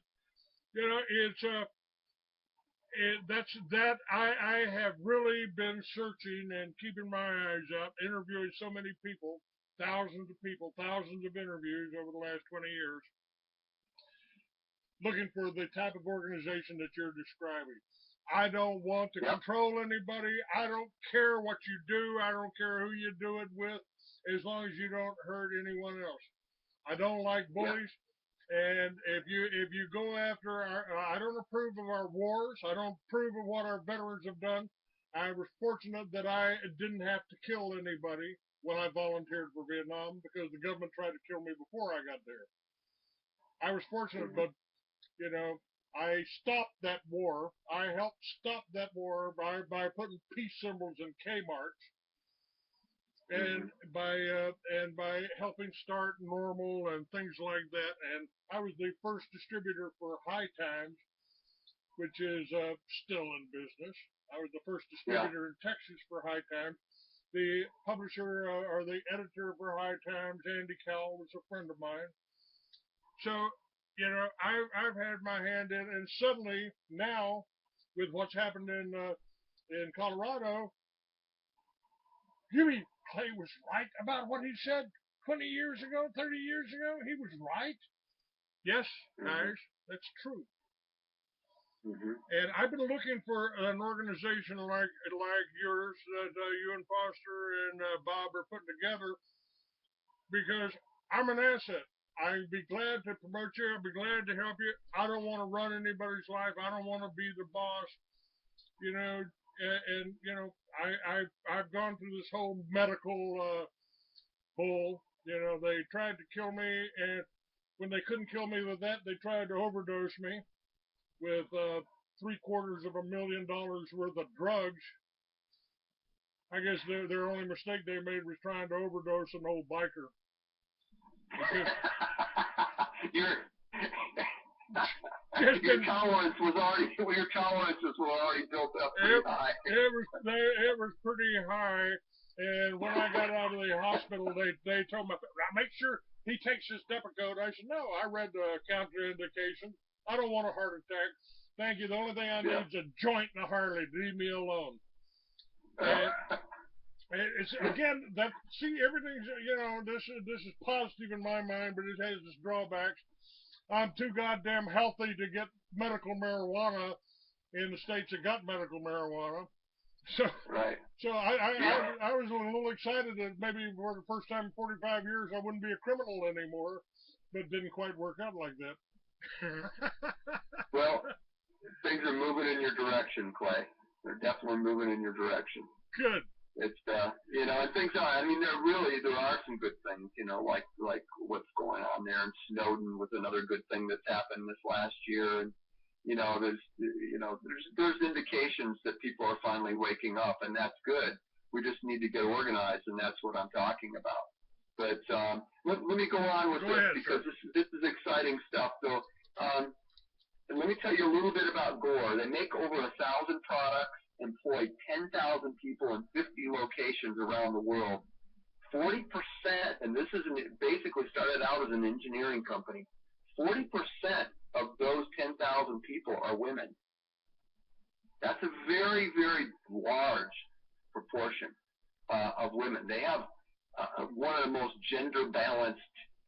Speaker 2: I have really been searching and keeping my eyes up, interviewing so many people, thousands of interviews over the last 20 years, looking for the type of organization that you're describing. I don't want to control anybody. I don't care what you do. I don't care who you do it with, as long as you don't hurt anyone else. I don't like bullies. And if you go after I don't approve of our wars. I don't approve of what our veterans have done. I was fortunate that I didn't have to kill anybody when I volunteered for Vietnam because the government tried to kill me before I got there. I was fortunate, but I stopped that war. I helped stop that war by putting peace symbols in Kmarts. And by helping start Normal and things like that, and I was the first distributor for High Times which is still in business. I was the first distributor in Texas for High Times. The publisher or the editor for High Times, Andy Cowell, was a friend of mine. So, you know, I've had my hand in, and suddenly now, with what's happened in Colorado, Jimmy Clay was right about what he said 20 years ago, 30 years ago. He was right. Yes, guys, that's true. And I've been looking for an organization like yours that you and Foster and Bob are putting together, because I'm an asset. I'd be glad to promote you. I'd be glad to help you. I don't want to run anybody's life. I don't want to be the boss, you know. And you know, I've gone through this whole medical bull. You know, they tried to kill me, and when they couldn't kill me with that, they tried to overdose me with $750,000 worth of drugs. I guess their only mistake they made was trying to overdose an old biker.
Speaker 1: Your tolerances were already built up pretty high.
Speaker 2: It was pretty high, and when I got out of the hospital, they told me, make sure he takes his Depakote. I said, no, I read the contraindication. I don't want a heart attack. Thank you. The only thing I need is a joint and a Harley. Leave me alone. And it's again that everything's, you know, this is positive in my mind, but it has its drawbacks. I'm too goddamn healthy to get medical marijuana in the states that got medical marijuana. So I was a little excited that maybe for the first time in 45 years I wouldn't be a criminal anymore, but it didn't quite work out like that.
Speaker 1: Well, things are moving in your direction, Clay. They're definitely moving in your direction.
Speaker 2: Good.
Speaker 1: It's you know, and things are. I mean, there are some good things. You know, like what's going on there, and Snowden was another good thing that's happened this last year. And you know, there's indications that people are finally waking up, and that's good. We just need to get organized, and that's what I'm talking about. But let me go on with this because this is exciting stuff. So let me tell you a little bit about Gore. They make over 1,000 products, employ 10,000 people in 50 locations around the world. 40%, and this is basically started out as an engineering company. 40% of those 10,000 people are women. That's a very, very large proportion of women. They have one of the most gender balanced.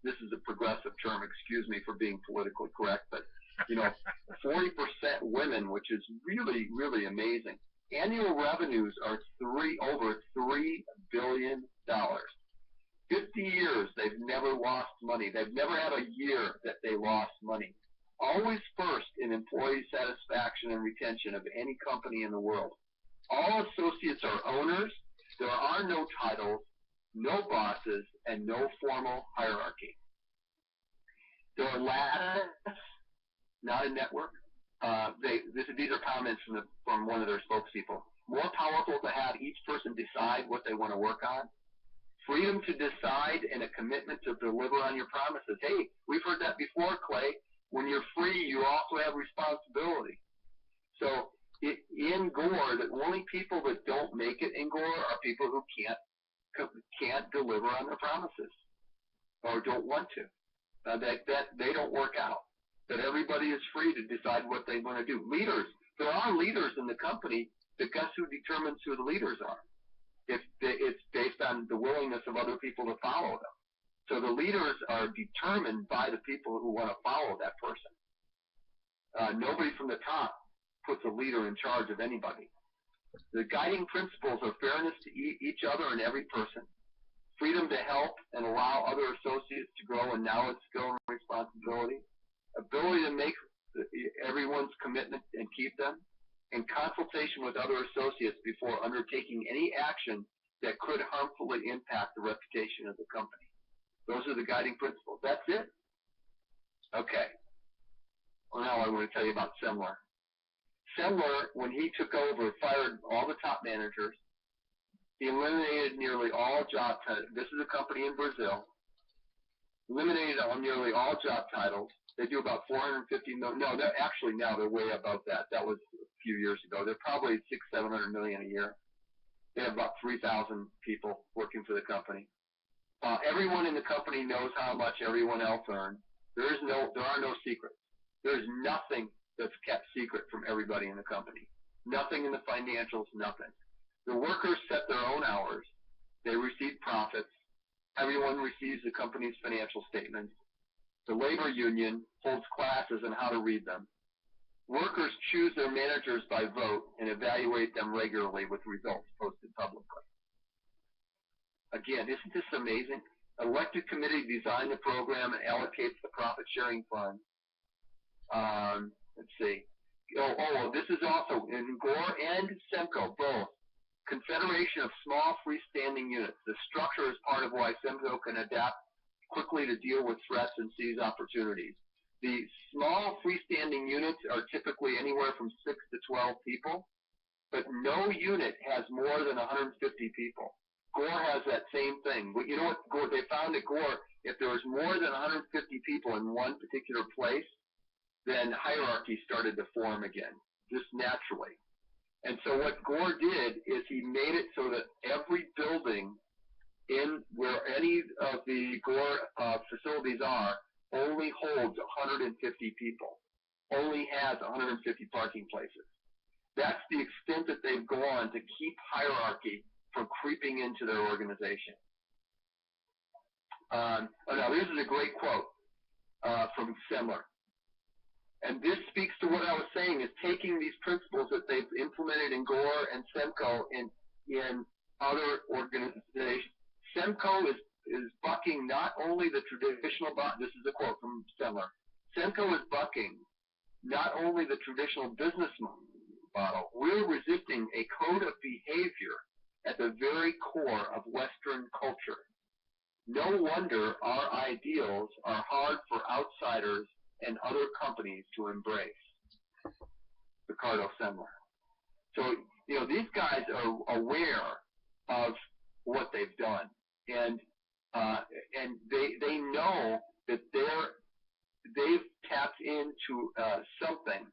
Speaker 1: This is a progressive term. Excuse me for being politically correct, but you know, 40% women, which is really, really amazing. Annual revenues are over $3 billion. 50 years, they've never lost money. They've never had a year that they lost money. Always first in employee satisfaction and retention of any company in the world. All associates are owners. There are no titles, no bosses, and no formal hierarchy. There are labs, not a network. These are comments from one of their spokespeople. More powerful to have each person decide what they want to work on. Freedom to decide and a commitment to deliver on your promises. Hey, we've heard that before, Clay. When you're free, you also have responsibility. So in Gore, the only people that don't make it in Gore are people who can't deliver on their promises or don't want to. That they don't work out. That everybody is free to decide what they want to do. Leaders, there are leaders in the company, but guess who determines who the leaders are? It's based on the willingness of other people to follow them. So the leaders are determined by the people who want to follow that person. Nobody from the top puts a leader in charge of anybody. The guiding principles are fairness to each other and every person, freedom to help and allow other associates to grow in knowledge, skill, and responsibility, ability to make everyone's commitment and keep them, and consultation with other associates before undertaking any action that could harmfully impact the reputation of the company. Those are the guiding principles. That's it. Okay. Well, now I want to tell you about Semler. Semler, when he took over, fired all the top managers. He eliminated nearly all job titles. This is a company in Brazil. Eliminated nearly all job titles. They do about 450 million. No, actually now they're way above that. That was a few years ago. They're probably 600-700 million a year. They have about 3,000 people working for the company. Everyone in the company knows how much everyone else earns. There are no secrets. There's nothing that's kept secret from everybody in the company. Nothing in the financials, nothing. The workers set their own hours. They receive profits. Everyone receives the company's financial statements. The labor union holds classes on how to read them. Workers choose their managers by vote and evaluate them regularly with results posted publicly. Again, isn't this amazing? Elected committee designed the program and allocates the profit-sharing fund. Let's see. This is also in Gore and Semco, both. Confederation of Small Freestanding Units. The structure is part of why Semco can adapt quickly to deal with threats and seize opportunities. The small freestanding units are typically anywhere from 6 to 12 people, but no unit has more than 150 people. Gore has that same thing. But you know what Gore, they found at Gore, if there was more than 150 people in one particular place, then hierarchy started to form again, just naturally. And so what Gore did is he made it so that every building in where any of the Gore facilities are only holds 150 people, only has 150 parking places. That's the extent that they've gone to keep hierarchy from creeping into their organization. Now this is a great quote from Semler. And this speaks to what I was saying, is taking these principles that they've implemented in Gore and Semco in other organizations. Semco is bucking not only the traditional, this is a quote from Semler, Semco is bucking not only the traditional business model, we're resisting a code of behavior at the very core of Western culture. No wonder our ideals are hard for outsiders and other companies to embrace. Ricardo Semler. So, these guys are aware of what they've done, and they know that they've tapped into something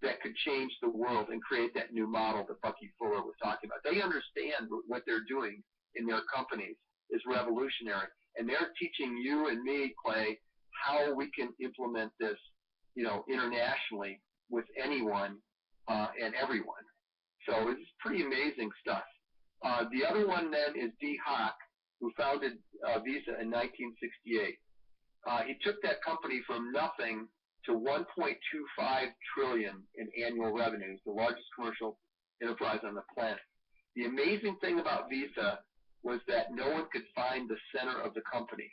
Speaker 1: that could change the world and create that new model that Bucky Fuller was talking about. They understand what they're doing in their companies is revolutionary, and they're teaching you and me, Clay, how we can implement this, internationally with anyone and everyone. So it's pretty amazing stuff. The other one then is Dee Hock, who founded Visa in 1968. He took that company from nothing to 1.25 trillion in annual revenues, the largest commercial enterprise on the planet. The amazing thing about Visa was that no one could find the center of the company.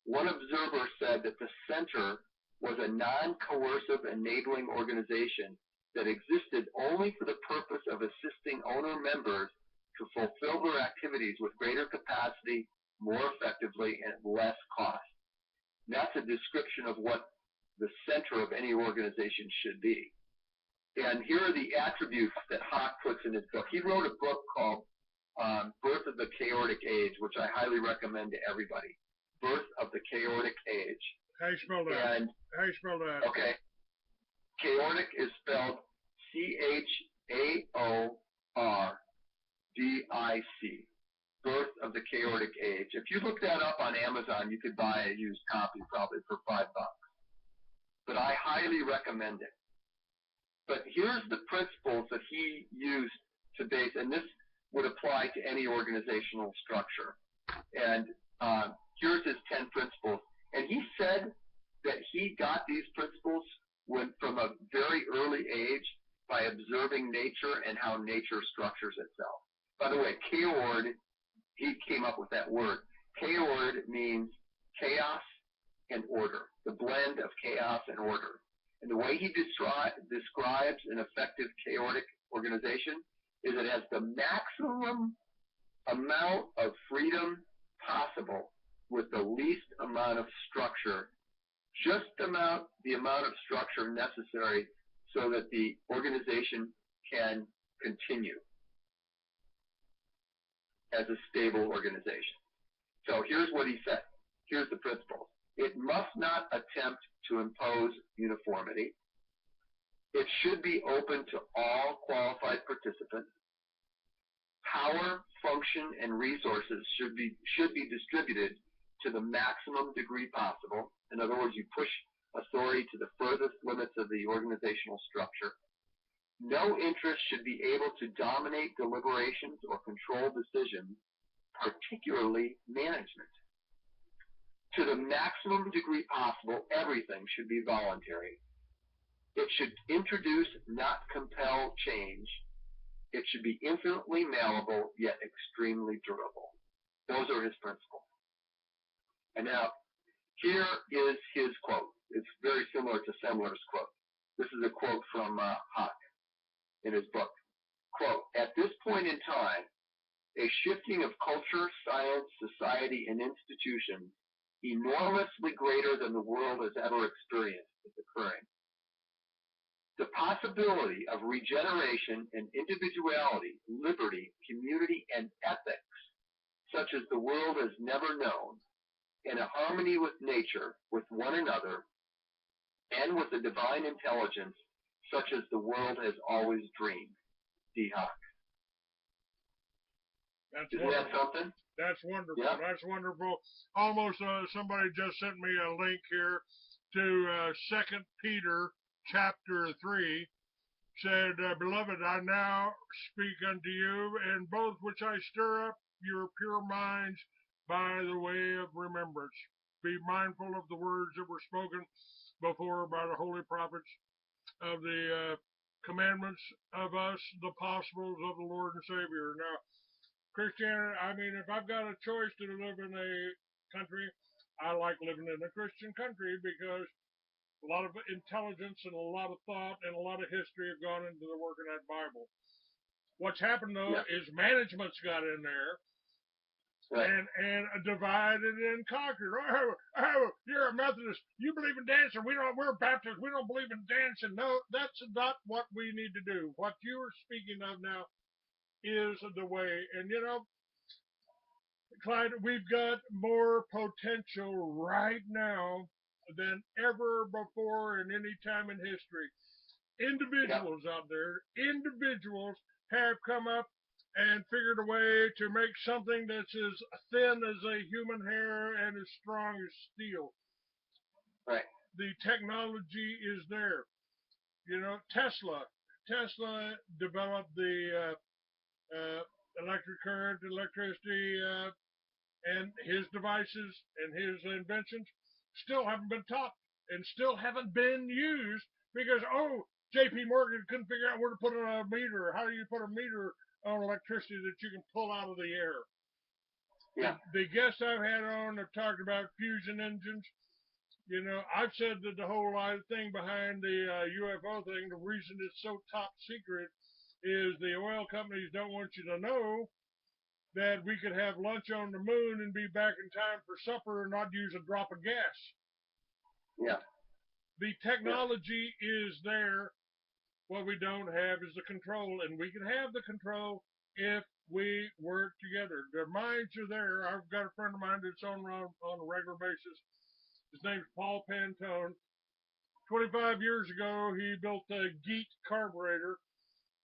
Speaker 1: One observer said that the center was a non-coercive enabling organization that existed only for the purpose of assisting owner members to fulfill their activities with greater capacity, more effectively, and at less cost. And that's a description of what the center of any organization should be. And here are the attributes that Hock puts in his book. He wrote a book called Birth of the Chaotic Age, which I highly recommend to everybody. Birth of the Chaotic Age.
Speaker 2: How you spell that? How you spell that?
Speaker 1: Okay. Chaotic is spelled C-H-A-O-R-D-I-C. Birth of the Chaotic Age. If you look that up on Amazon, you could buy a used copy probably for $5. But I highly recommend it. But here's the principles that he used to base, and this would apply to any organizational structure. And here's his 10 principles. And he said that he got these principles from a very early age by observing nature and how nature structures itself. By the way, chaord, he came up with that word. Chaord means chaos and order, the blend of chaos and order. And the way he describes an effective chaotic organization is it has the maximum amount of freedom possible with the least amount of structure, just the amount of structure necessary so that the organization can continue as a stable organization. So here's what he said. Here's the principles. It must not attempt to impose uniformity. It should be open to all qualified participants. Power, function, and resources should be distributed to the maximum degree possible. In other words, you push authority to the furthest limits of the organizational structure. No interest should be able to dominate deliberations or control decisions, particularly management. To the maximum degree possible, everything should be voluntary. It should introduce, not compel, change. It should be infinitely malleable, yet extremely durable. Those are his principles. And now, here is his quote. It's very similar to Semler's quote. This is a quote from Huck in his book. Quote, "At this point in time, a shifting of culture, science, society, and institutions enormously greater than the world has ever experienced is occurring. The possibility of regeneration and individuality, liberty, community, and ethics, such as the world has never known, in a harmony with nature, with one another, and with the divine intelligence, such as the world has always dreamed." D. Huck. Isn't that something?
Speaker 2: That's wonderful.
Speaker 1: Yeah.
Speaker 2: That's wonderful. Almost somebody just sent me a link here to 2 Peter chapter 3. Said, "Beloved, I now speak unto you, in both which I stir up your pure minds by the way of remembrance. Be mindful of the words that were spoken before by the holy prophets of the commandments of us, the apostles of the Lord and Savior." Now, Christianity, I mean, if I've got a choice to live in a country, I like living in a Christian country because a lot of intelligence and a lot of thought and a lot of history have gone into the work of that Bible. What's happened, though, is management's got in there and divided and conquered. Oh, you're a Methodist. You believe in dancing. We're Baptists. We don't believe in dancing. No, that's not what we need to do. What you are speaking of now is the way. And, you know, Clyde, we've got more potential right now than ever before in any time in history. Individuals out there, individuals have come up and figured a way to make something that's as thin as a human hair and as strong as steel.
Speaker 1: Right.
Speaker 2: The technology is there. You know, Tesla developed the electric current, electricity, and his devices and his inventions still haven't been taught and still haven't been used because, J.P. Morgan couldn't figure out where to put a meter. How do you put a meter on electricity that you can pull out of the air?
Speaker 1: Yeah.
Speaker 2: The guests I've had on have talked about fusion engines. You know, I've said that the whole thing behind the UFO thing, the reason it's so top secret is the oil companies don't want you to know that we could have lunch on the moon and be back in time for supper and not use a drop of gas.
Speaker 1: Yeah.
Speaker 2: The technology is there. What we don't have is the control, and we can have the control if we work together. Their minds are there. I've got a friend of mine that's on a regular basis. His name's Paul Pantone. 25 years ago, he built a Geet carburetor,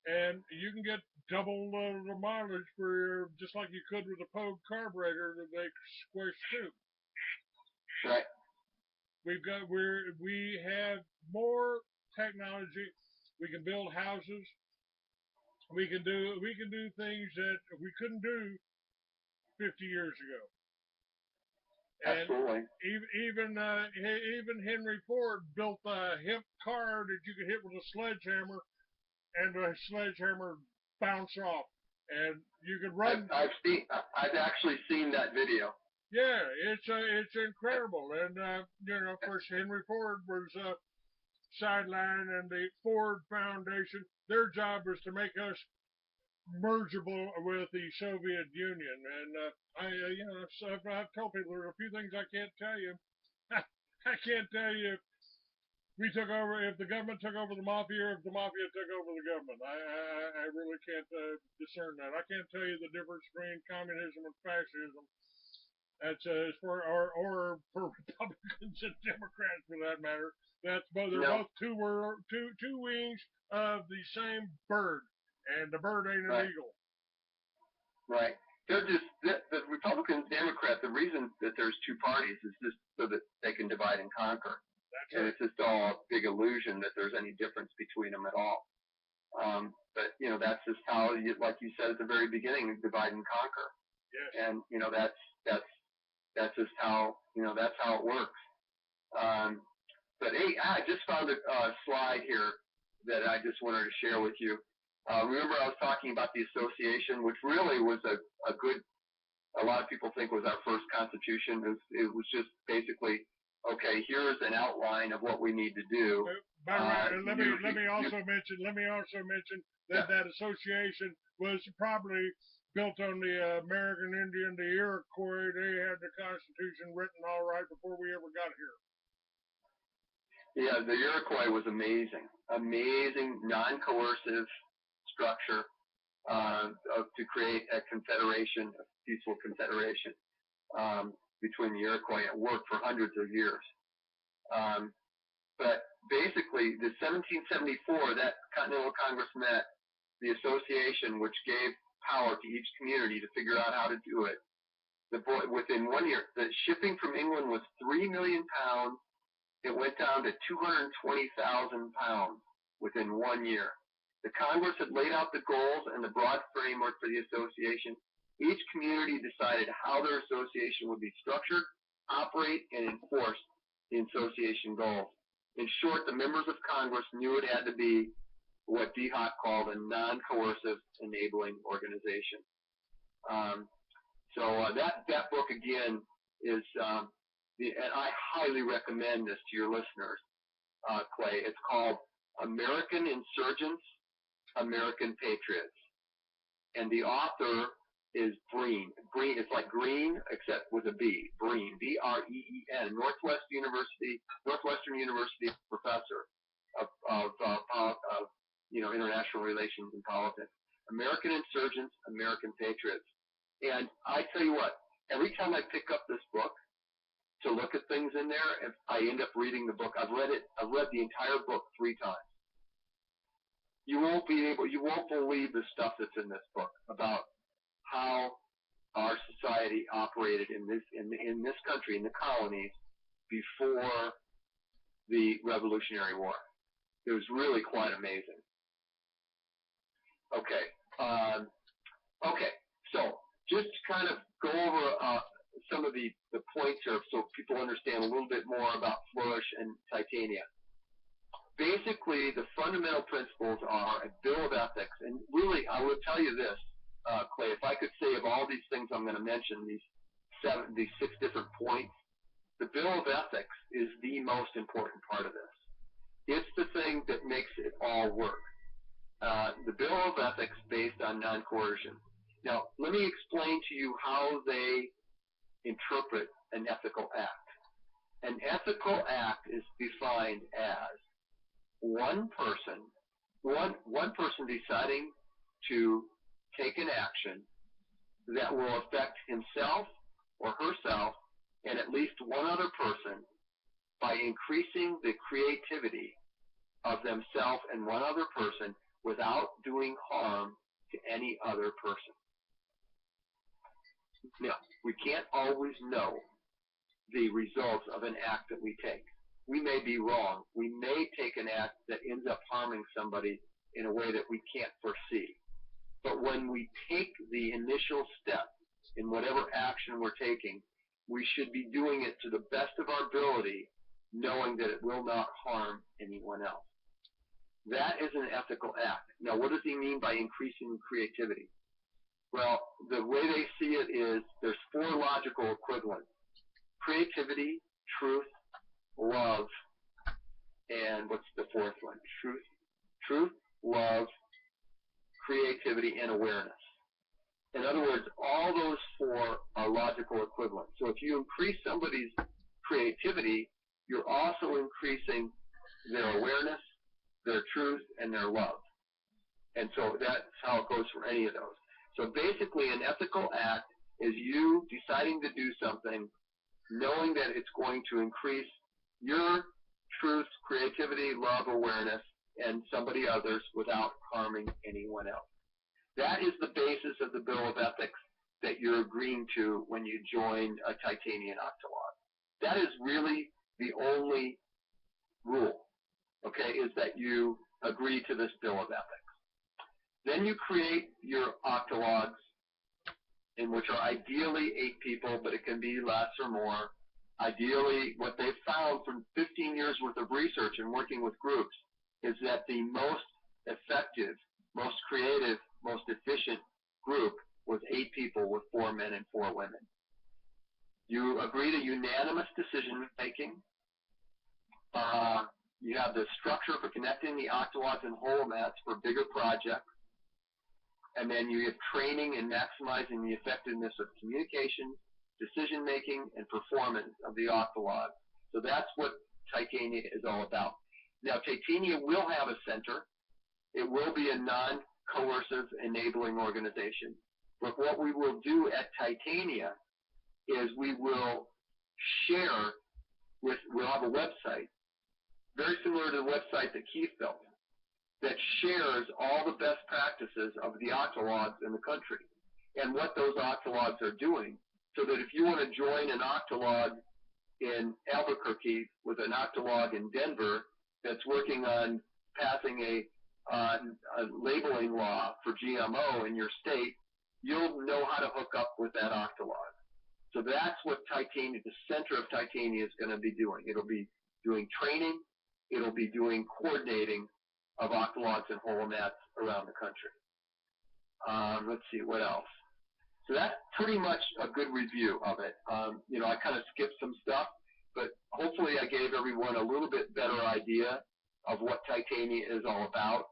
Speaker 2: and you can get double the mileage for just like you could with a Pogue carburetor that they squish through.
Speaker 1: Right.
Speaker 2: We have more technology. We can build houses. We can do things that we couldn't do 50 years ago.
Speaker 1: Absolutely.
Speaker 2: And even Henry Ford built a hemp car that you could hit with a sledgehammer, and the sledgehammer bounce off, and you could run.
Speaker 1: I've actually seen that video.
Speaker 2: Yeah, it's incredible, and you know, of course, Henry Ford was sidelined, and the Ford Foundation, their job was to make us mergeable with the Soviet Union, and I've told people there are a few things I can't tell you. I can't tell you if the government took over the mafia, or if the mafia took over the government. I really can't discern that. I can't tell you the difference between communism and fascism. That's or for Republicans and Democrats for that matter. That's both. They're
Speaker 1: No.
Speaker 2: both two wings of the same bird, and the bird ain't an
Speaker 1: Right.
Speaker 2: eagle.
Speaker 1: Right. They're just the Republicans, Democrats. The reason that there's two parties is just so that they can divide and conquer.
Speaker 2: That's
Speaker 1: And
Speaker 2: right.
Speaker 1: it's just all a big illusion that there's any difference between them at all. But that's just how, like you said at the very beginning, divide and conquer.
Speaker 2: Yes.
Speaker 1: And that's just how that's how it works. But hey, I just found a slide here that I just wanted to share with you. Remember I was talking about the association, which really was a good, a lot of people think was our first constitution. It was just basically, okay, here's an outline of what we need to do.
Speaker 2: By the way, let me also mention that that association was probably built on the American Indian, the Iroquois. They had the Constitution written all right before we ever got here.
Speaker 1: Yeah, the Iroquois was amazing, non-coercive structure to create a confederation, a peaceful confederation between the Iroquois. It worked for hundreds of years. But basically, the 1774, that Continental Congress met, the association, which gave power to each community to figure out how to do it. Within 1 year, the shipping from England was 3 million pounds. It went down to 220,000 pounds within 1 year. The Congress had laid out the goals and the broad framework for the association. Each community decided how their association would be structured, operate, and enforce the association goals. In short, the members of Congress knew it had to be what D. Hock called a non-coercive enabling organization. That book, again, is, and I highly recommend this to your listeners, Clay. It's called American Insurgents, American Patriots. And the author is Breen. Breen, it's like green, except with a B. Breen, B-R-E-E-N, Northwestern University professor of international relations and politics. American Insurgents, American Patriots. And I tell you what, every time I pick up this book to look at things in there, I end up reading the book. I've read the entire book 3 times. You won't believe the stuff that's in this book about how our society operated in this country, in the colonies, before the Revolutionary War. It was really quite amazing. Okay. So just to kind of go over some of the points here so people understand a little bit more about Flourish and Titania. Basically, the fundamental principles are a Bill of Ethics. And really, I will tell you this, Clay, if I could say of all these things I'm going to mention, these 6 different points, the Bill of Ethics is the most important part of this. It's the thing that makes it all work. The Bill of Ethics based on non-coercion. Now, let me explain to you how they interpret an ethical act. An ethical act is defined as one person deciding to take an action that will affect himself or herself and at least one other person by increasing the creativity of themselves and one other person without doing harm to any other person. Now, we can't always know the results of an act that we take. We may be wrong. We may take an act that ends up harming somebody in a way that we can't foresee. But when we take the initial step in whatever action we're taking, we should be doing it to the best of our ability, knowing that it will not harm anyone else. That is an ethical act. Now, what does he mean by increasing creativity? Well, the way they see it is there's 4 logical equivalents: creativity, truth, love, and what's the 4th one? Truth, love, creativity, and awareness. In other words, all those 4 are logical equivalents. So if you increase somebody's creativity, you're also increasing their awareness, their truth, and their love. And so that's how it goes for any of those. So basically, an ethical act is you deciding to do something, knowing that it's going to increase your truth, creativity, love, awareness, and somebody others without harming anyone else. That is the basis of the Bill of Ethics that you're agreeing to when you join a Titanian Octolog. That is really the only rule, okay, is that you agree to this Bill of Ethics. Then you create your Octologs, in which are ideally 8 people, but it can be less or more. Ideally, what they've found from 15 years worth of research and working with groups is that the most effective, most creative, most efficient group was 8 people with 4 men and 4 women. You agree to unanimous decision making. You have the structure for connecting the Octologs and holomats for bigger projects. And then you have training and maximizing the effectiveness of communication, decision making, and performance of the Octolog. So that's what Titania is all about. Now, Titania will have a center. It will be a non-coercive enabling organization. But what we will do at Titania is we will share we'll have a website, very similar to the website that Keith built, that shares all the best practices of the Octologs in the country and what those Octologs are doing, so that if you want to join an Octolog in Albuquerque with an Octolog in Denver that's working on passing a labeling law for GMO in your state, you'll know how to hook up with that Octolog. So that's what Titania, the center of Titania, is going to be doing. It'll be doing training. It'll be doing coordinating of Octologs and holomats around the country. Let's see, what else? So that's pretty much a good review of it. I kind of skipped some stuff, but hopefully I gave everyone a little bit better idea of what Titania is all about.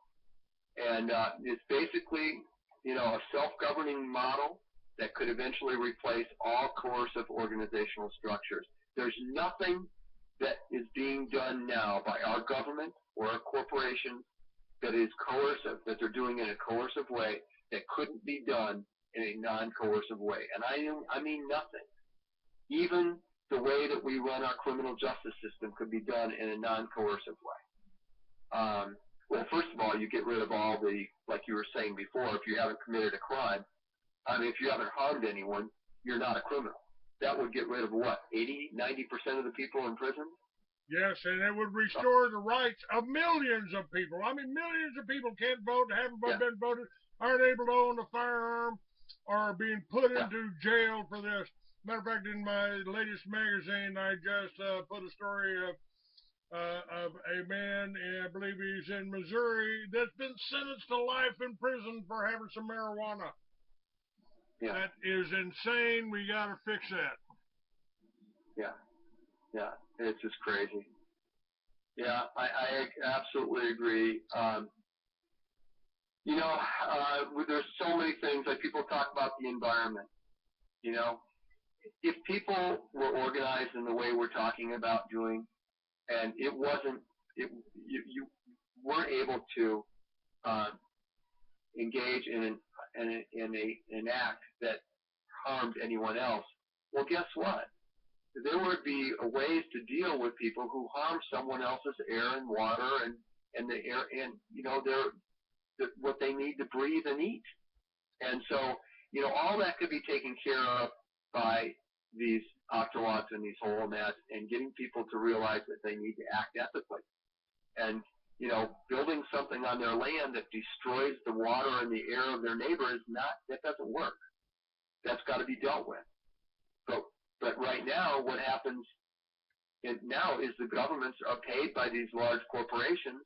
Speaker 1: And it's basically, a self-governing model that could eventually replace all coercive organizational structures. There's nothing that is being done now by our government or our corporations that is coercive, that they're doing in a coercive way, that couldn't be done in a non-coercive way. And I mean nothing. Even the way that we run our criminal justice system could be done in a non-coercive way. Well, first of all, you get rid of all the, like you were saying before, if you haven't committed a crime, if you haven't harmed anyone, you're not a criminal. That would get rid of what, 80, 90% of the people in prison?
Speaker 2: Yes, and it would restore the rights of millions of people. Millions of people can't vote, haven't been voted, aren't able to own a firearm, are being put into jail for this. Matter of fact, in my latest magazine, I just put a story of a man, I believe he's in Missouri, that's been sentenced to life in prison for having some marijuana. Yeah. That is insane. We got to fix that.
Speaker 1: Yeah, it's just crazy. Yeah, I absolutely agree. There's so many things, like people talk about the environment. If people were organized in the way we're talking about doing, and you weren't able to engage in an act that harmed anyone else, well, guess what? There would be ways to deal with people who harm someone else's air and water and the air and what they need to breathe and eat. And so, all that could be taken care of by these Octologs and these holomats, and getting people to realize that they need to act ethically. And building something on their land that destroys the water and the air of their neighbor that doesn't work. That's got to be dealt with. But right now, what happens now is the governments are paid by these large corporations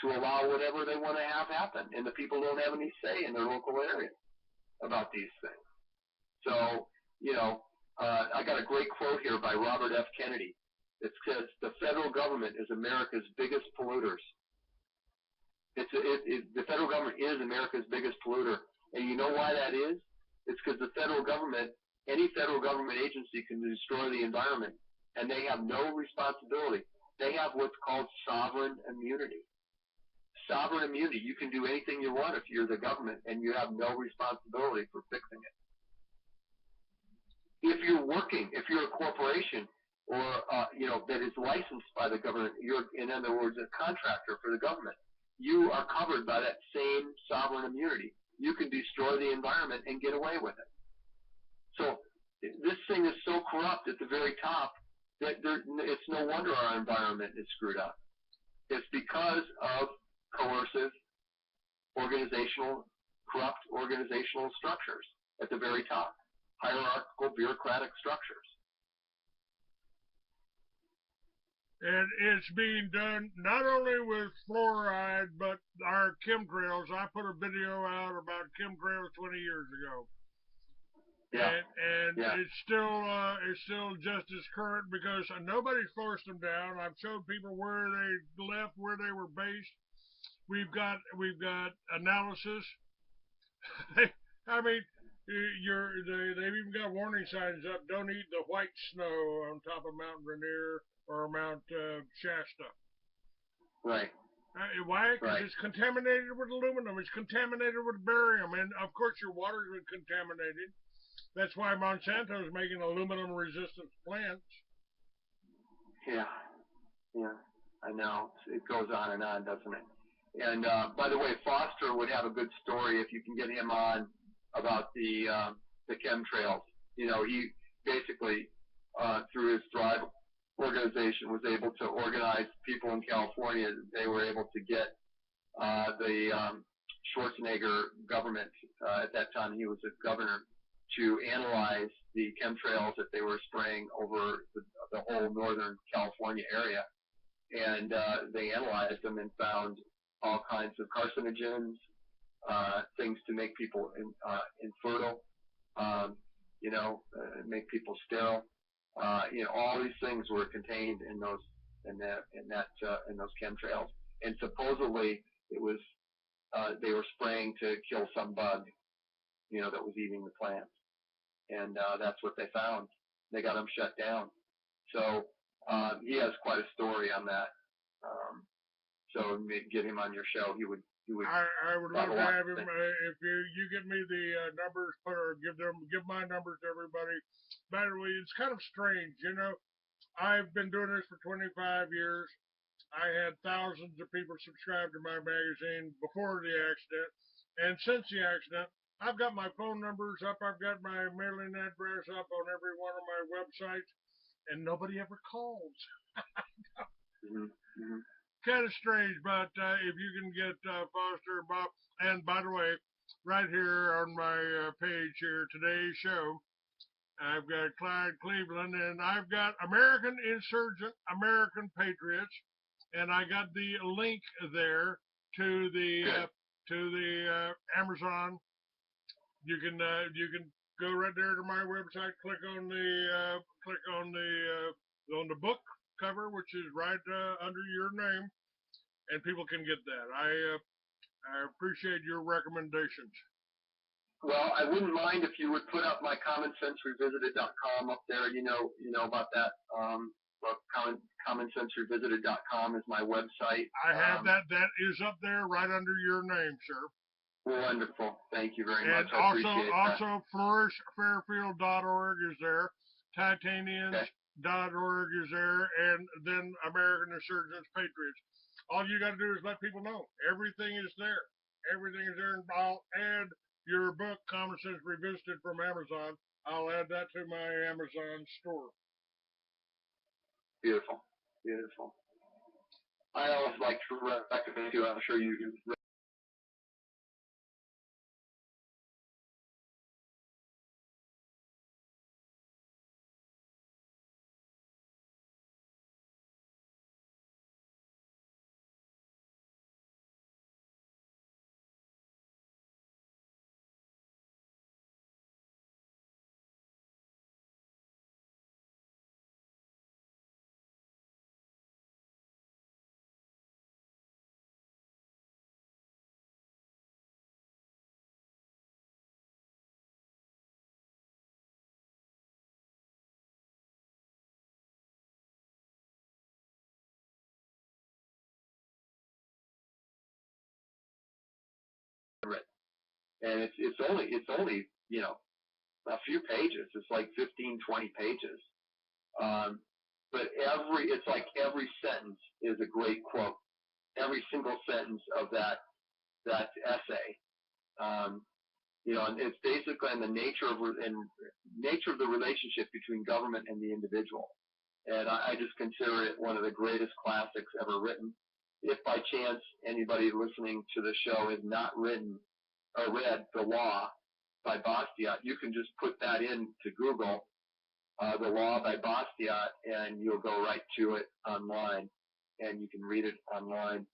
Speaker 1: to allow whatever they want to have happen, and the people don't have any say in their local area about these things. So, I got a great quote here by Robert F. Kennedy that says, "The federal government is America's biggest polluters." The federal government is America's biggest polluter. And you know why that is? It's because the federal government, any federal government agency can destroy the environment, and they have no responsibility. They have what's called sovereign immunity. Sovereign immunity, you can do anything you want if you're the government, and you have no responsibility for fixing it. if you're a corporation or that is licensed by the government, you're, in other words, a contractor for the government, you are covered by that same sovereign immunity. You can destroy the environment and get away with it. So this thing is so corrupt at the very top that it's no wonder our environment is screwed up. It's because of coercive corrupt organizational structures at the very top, hierarchical bureaucratic structures.
Speaker 2: And it's being done not only with fluoride, but our chemtrails. I put a video out about chemtrails 20 years ago.
Speaker 1: Yeah.
Speaker 2: And
Speaker 1: yeah.
Speaker 2: it's still just as current because nobody's forced them down. I've showed people where they left, where they were based. We've got analysis. They've even got warning signs up. Don't eat the white snow on top of Mount Rainier or Mount Shasta.
Speaker 1: Right.
Speaker 2: Why? Because
Speaker 1: right.
Speaker 2: It's contaminated with aluminum. It's contaminated with barium, and of course your water's been contaminated. That's why Monsanto's making aluminum-resistant plants.
Speaker 1: Yeah. I know. It goes on and on, doesn't it? And by the way, Foster would have a good story if you can get him on about the chemtrails. He basically through his Thrive organization was able to organize people in California. They were able to get the Schwarzenegger government at that time. He was a governor, to analyze the chemtrails that they were spraying over the whole northern California area. And they analyzed them and found all kinds of carcinogens, things to make people infertile, make people sterile. All these things were contained in those chemtrails. And supposedly it was they were spraying to kill some bug, that was eating the plants. And that's what they found. They got him shut down. So he has quite a story on that. So maybe get him on your show. He would.
Speaker 2: I would love to have him. If you give me the numbers, give my numbers to everybody. By the way, it's kind of strange, I've been doing this for 25 years. I had thousands of people subscribe to my magazine before the accident, and since the accident, I've got my phone numbers up. I've got my mailing address up on every one of my websites, and nobody ever calls. Kind of strange, but if you can get Foster, Bob, and by the way, right here on my page here, today's show, I've got Clyde Cleveland, and I've got American Insurgent, American Patriots, and I got the link there to the Amazon. You can go right there to my website, click on the book cover, which is right under your name, and people can get that. I appreciate your recommendations.
Speaker 1: Well, I wouldn't mind if you would put up my commonsenserevisited.com up there. You know about that. Commonsenserevisited.com is my website.
Speaker 2: I have that. That is up there right under your name, sir.
Speaker 1: Wonderful. Thank you very much.
Speaker 2: I appreciate that. Also, flourishfairfield.org is there. Titanians.org is there. And then American Insurgents Patriots. All you got to do is let people know. Everything is there. Everything is there. And I'll add your book, Common Sense Revisited, from Amazon. I'll add that to my Amazon store.
Speaker 1: Beautiful. I always like to recommend you. I'm sure you and it's only a few pages. It's like 15, 20 pages. But it's like every sentence is a great quote. Every single sentence of that essay. And it's basically on the nature of the relationship between government and the individual. And I just consider it one of the greatest classics ever written. If by chance anybody listening to the show has not read The Law by Bastiat, you can just put that into Google, The Law by Bastiat, and you'll go right to it online, and you can read it online.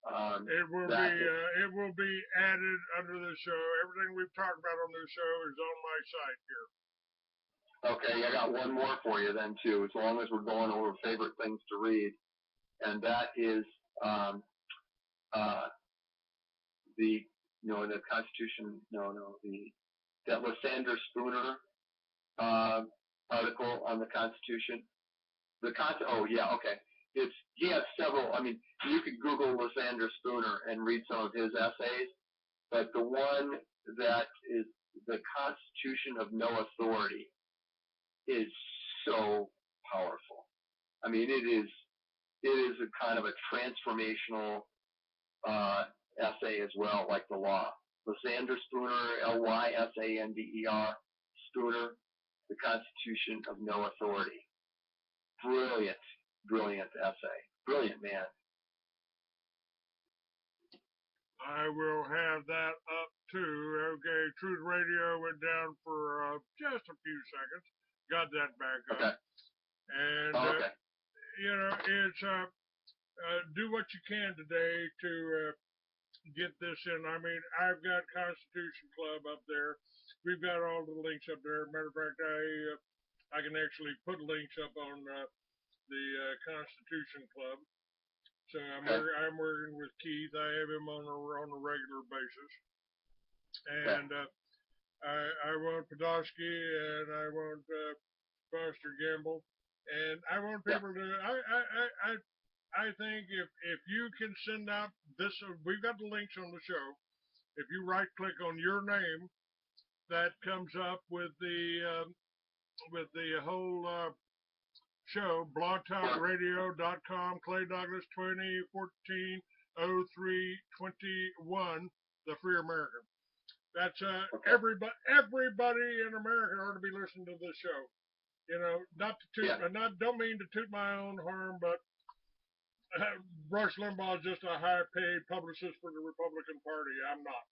Speaker 2: It will be added under the show. Everything we've talked about on this show is on my site here.
Speaker 1: Okay, I got one more for you then too, as long as we're going over favorite things to read, and that is the Constitution. That Lysander Spooner article on the Constitution. He has several. I mean, you could Google Lysander Spooner and read some of his essays, but the one that is the Constitution of No Authority is so powerful. I mean, it is a kind of a transformational essay as well, like The Law. Lysander Spooner, Lysander Spooner, The Constitution of No Authority. Brilliant essay. Brilliant man.
Speaker 2: I will have that up too. Okay, Truth Radio went down for just a few seconds. Got that back up.
Speaker 1: Okay.
Speaker 2: And,
Speaker 1: okay.
Speaker 2: It's do what you can today to get this in. I mean, I've got Constitution Club up there. We've got all the links up there. Matter of fact, I can actually put links up on the Constitution Club. So I'm working with Keith. I have him on a regular basis. And I want Podolsky, and I want Foster Gamble, and I want people to. I think if you can send out this, we've got the links on the show. If you right click on your name, that comes up with the whole show, blogtalkradio.com, Clay Douglas 2014 0321, The Free American. That's everybody in America ought to be listening to this show. Don't mean to toot my own horn, but Rush Limbaugh is just a high-paid publicist for the Republican Party. I'm not.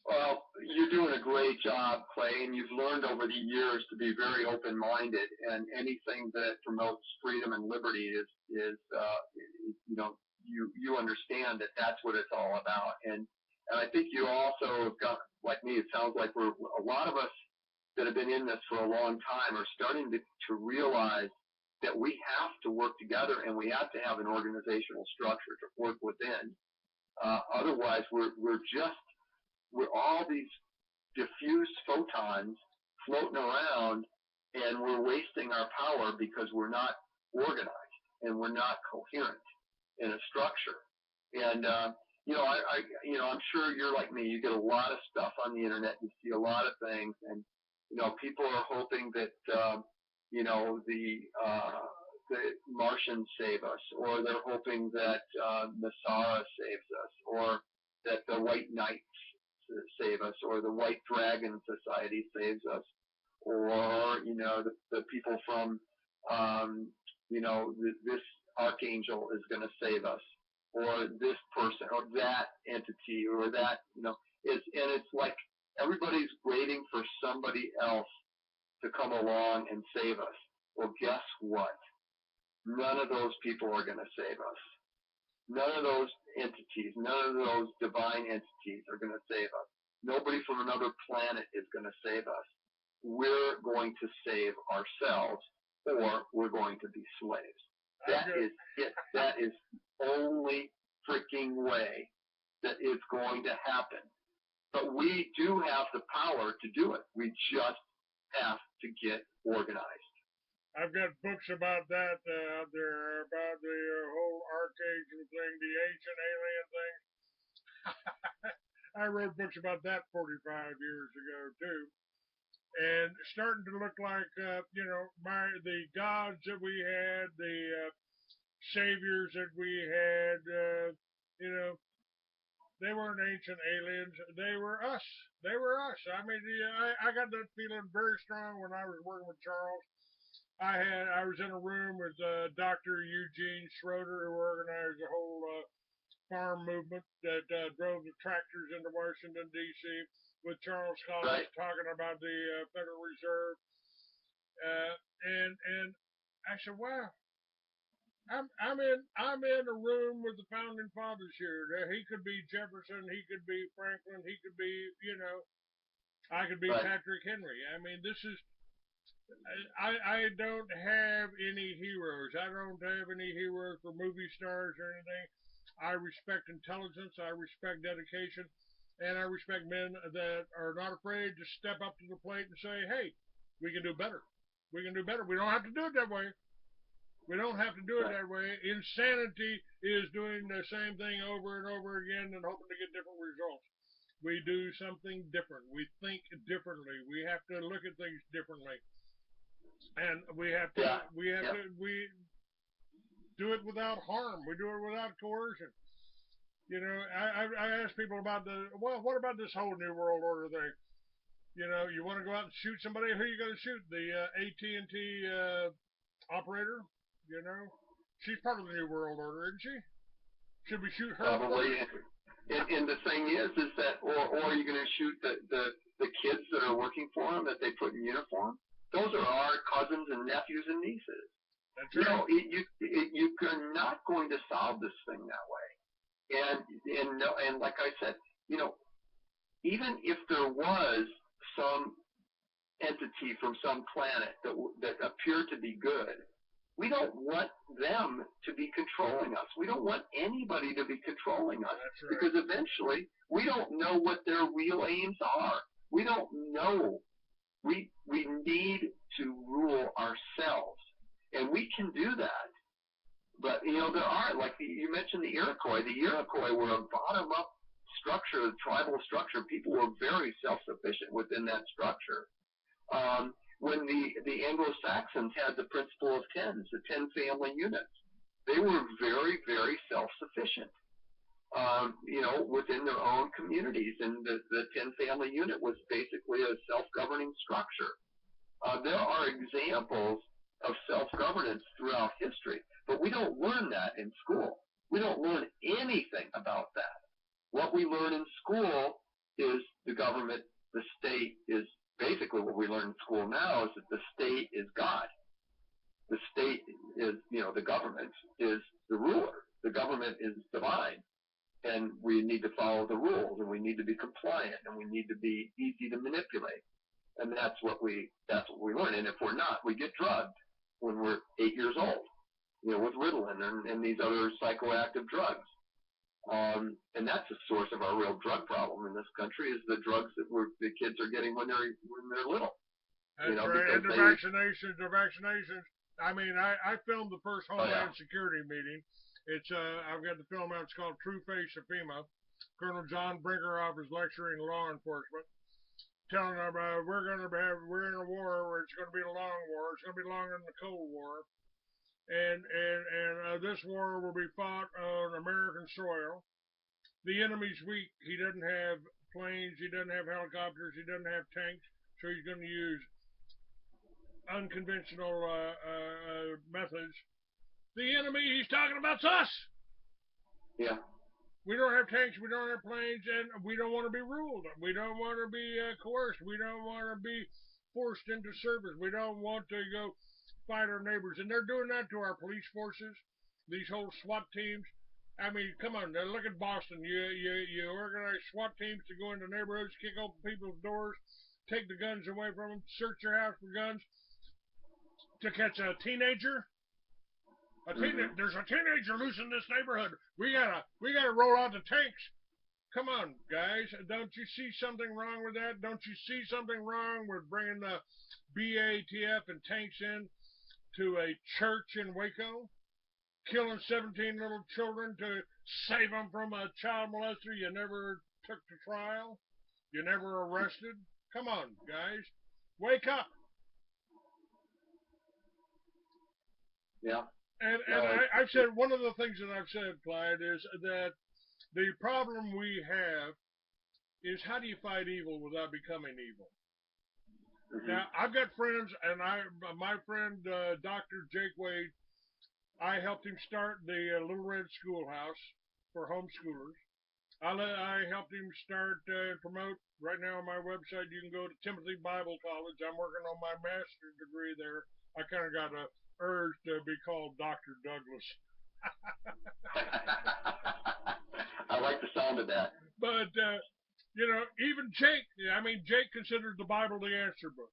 Speaker 1: Well, you're doing a great job, Clay, and you've learned over the years to be very open-minded, and anything that promotes freedom and liberty is you understand that that's what it's all about. And I think you also have got, like me, it sounds like a lot of us that have been in this for a long time are starting to realize that we have to work together and we have to have an organizational structure to work within. Otherwise, we're all these diffused photons floating around, and we're wasting our power because we're not organized and we're not coherent in a structure. And I'm sure you're like me. You get a lot of stuff on the internet. You see a lot of things, and people are hoping that the Martians save us, or they're hoping that Nassara saves us, or that the White Knights save us, or the White Dragon Society saves us, or the people from this archangel is going to save us, or this person, or that entity, or that it's like everybody's waiting for somebody else to come along and save us. Well, guess what? None of those people are going to save us. None of those entities, none of those divine entities are going to save us. Nobody from another planet is going to save us. We're going to save ourselves, or we're going to be slaves. That is it. That is the only freaking way that it's going to happen. But we do have the power to do it. We just have to get organized.
Speaker 2: I've got books about that out there, about the whole archangel thing, the ancient alien thing. I wrote books about that 45 years ago, too. and starting to look like, the gods that we had, the saviors that we had, you know, they weren't ancient aliens. They were us. They were us. I mean, I got that feeling very strong when I was working with Charles. I was in a room with Dr. Eugene Schroeder, who organized the whole farm movement that drove the tractors into Washington D.C. with Charles Collins
Speaker 1: Right.
Speaker 2: talking about the Federal Reserve, and I said, wow. I'm in a room with the founding fathers here. He could be Jefferson, he could be Franklin, he could be, I could be
Speaker 1: Right.
Speaker 2: Patrick Henry. I mean, this is I don't have any heroes. I don't have any heroes for movie stars or anything. I respect intelligence, I respect dedication, and I respect men that are not afraid to step up to the plate and say, hey, we can do better. We can do better. We don't have to do it that way. We don't have to do it that way. Insanity is doing the same thing over and over again and hoping to get different results. We do something different. We think differently. We have to look at things differently. And we do it without harm. We do it without coercion. I ask people about what about this whole New World Order thing? You want to go out and shoot somebody? Who are you going to shoot? The AT&T operator? She's part of the New World Order, isn't she? Should we shoot her?
Speaker 1: Probably. And the thing is that, or are you going to shoot the kids that are working for them that they put in uniform? Those are our cousins and nephews and nieces.
Speaker 2: That's right.
Speaker 1: You're not going to solve this thing that way. And like I said, even if there was some entity from some planet that appeared to be good, we don't want them to be controlling us. We don't want anybody to be controlling us.
Speaker 2: That's right.
Speaker 1: Because eventually we don't know what their real aims are. We don't know. We need to rule ourselves, and we can do that. But there are, like you mentioned, the Iroquois. The Iroquois were a bottom-up structure, a tribal structure. People were very self-sufficient within that structure. When the Anglo-Saxons had the principle of tens, the 10 family units, they were very, very self-sufficient, within their own communities. And the 10 family unit was basically a self-governing structure. There are examples of self-governance throughout history, but we don't learn that in school. We don't learn anything about that. What we learn in school is the government, the state is basically what we learn in school now is that the state is God. The state is, the government is the ruler. The government is divine. And we need to follow the rules, and we need to be compliant, and we need to be easy to manipulate. And that's what we learn. And if we're not, we get drugged when we're 8 years old, with Ritalin and these other psychoactive drugs. And that's the source of our real drug problem in this country is the drugs that the kids are getting when they're little.
Speaker 2: That's right. And the vaccinations. I mean, I filmed the first Homeland Security meeting. I've got the film out. It's called True Face of FEMA. Colonel John Brinkerhoff is lecturing law enforcement, telling them we're in a war where it's going to be a long war. It's going to be longer than the Cold War. And this war will be fought on American soil. The enemy's weak. He doesn't have planes. He doesn't have helicopters. He doesn't have tanks. So he's going to use unconventional methods. The enemy he's talking about is us.
Speaker 1: Yeah.
Speaker 2: We don't have tanks. We don't have planes, and we don't want to be ruled. We don't want to be coerced. We don't want to be forced into service. We don't want to go fight our neighbors, and they're doing that to our police forces. These whole SWAT teams. I mean, come on, look at Boston. You organize SWAT teams to go into neighborhoods, kick open people's doors, take the guns away from them, search their house for guns to catch a teenager. There's a teenager loose in this neighborhood. We gotta roll out the tanks. Come on, guys. Don't you see something wrong with that? Don't you see something wrong with bringing the BATF and tanks in to a church in Waco? Killing 17 little children to save them from a child molester you never took to trial? You never arrested? Come on, guys. Wake up.
Speaker 1: Yeah.
Speaker 2: And I've said, one of the things that I've said, Clyde, is that the problem we have is, how do you fight evil without becoming evil? Mm-hmm. Now, I've got friends, and my friend, Dr. Jake Wade, I helped him start the Little Red Schoolhouse for homeschoolers. I helped him start and promote. Right now on my website, you can go to Timothy Bible College. I'm working on my master's degree there. I kind of got a urge to be called Dr. Douglas.
Speaker 1: I like the sound of that.
Speaker 2: But, even Jake, Jake considers the Bible the answer book.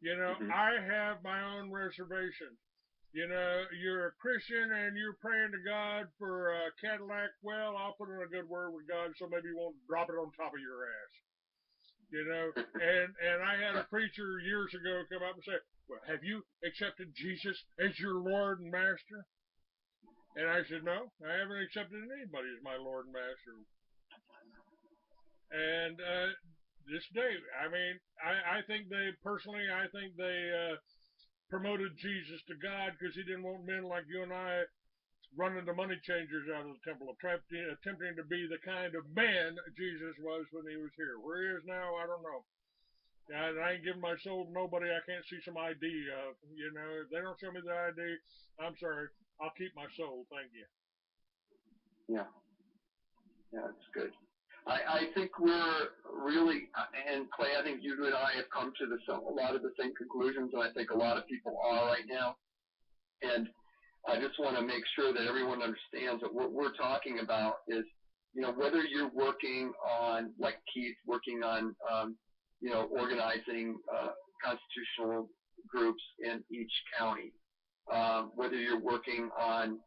Speaker 2: Mm-hmm. I have my own reservations. You're a Christian and you're praying to God for a Cadillac. Well, I'll put in a good word with God so maybe you won't drop it on top of your ass. And I had a preacher years ago come up and say, well, have you accepted Jesus as your Lord and Master? And I said, no, I haven't accepted anybody as my Lord and Master. And this day, I think they promoted Jesus to God because he didn't want men like you and I running the money changers out of the temple, attempting to be the kind of man Jesus was when he was here. Where he is now, I don't know. And I ain't giving my soul to nobody I can't see some ID of. If they don't show me the ID, I'm sorry. I'll keep my soul. Thank you.
Speaker 1: Yeah. Yeah, that's good. I think we're really, and Clay, I think you and I have come to a lot of the same conclusions, and I think a lot of people are right now. And I just want to make sure that everyone understands that what we're talking about is, whether you're working on, like Keith, working on, organizing constitutional groups in each county, whether you're working on,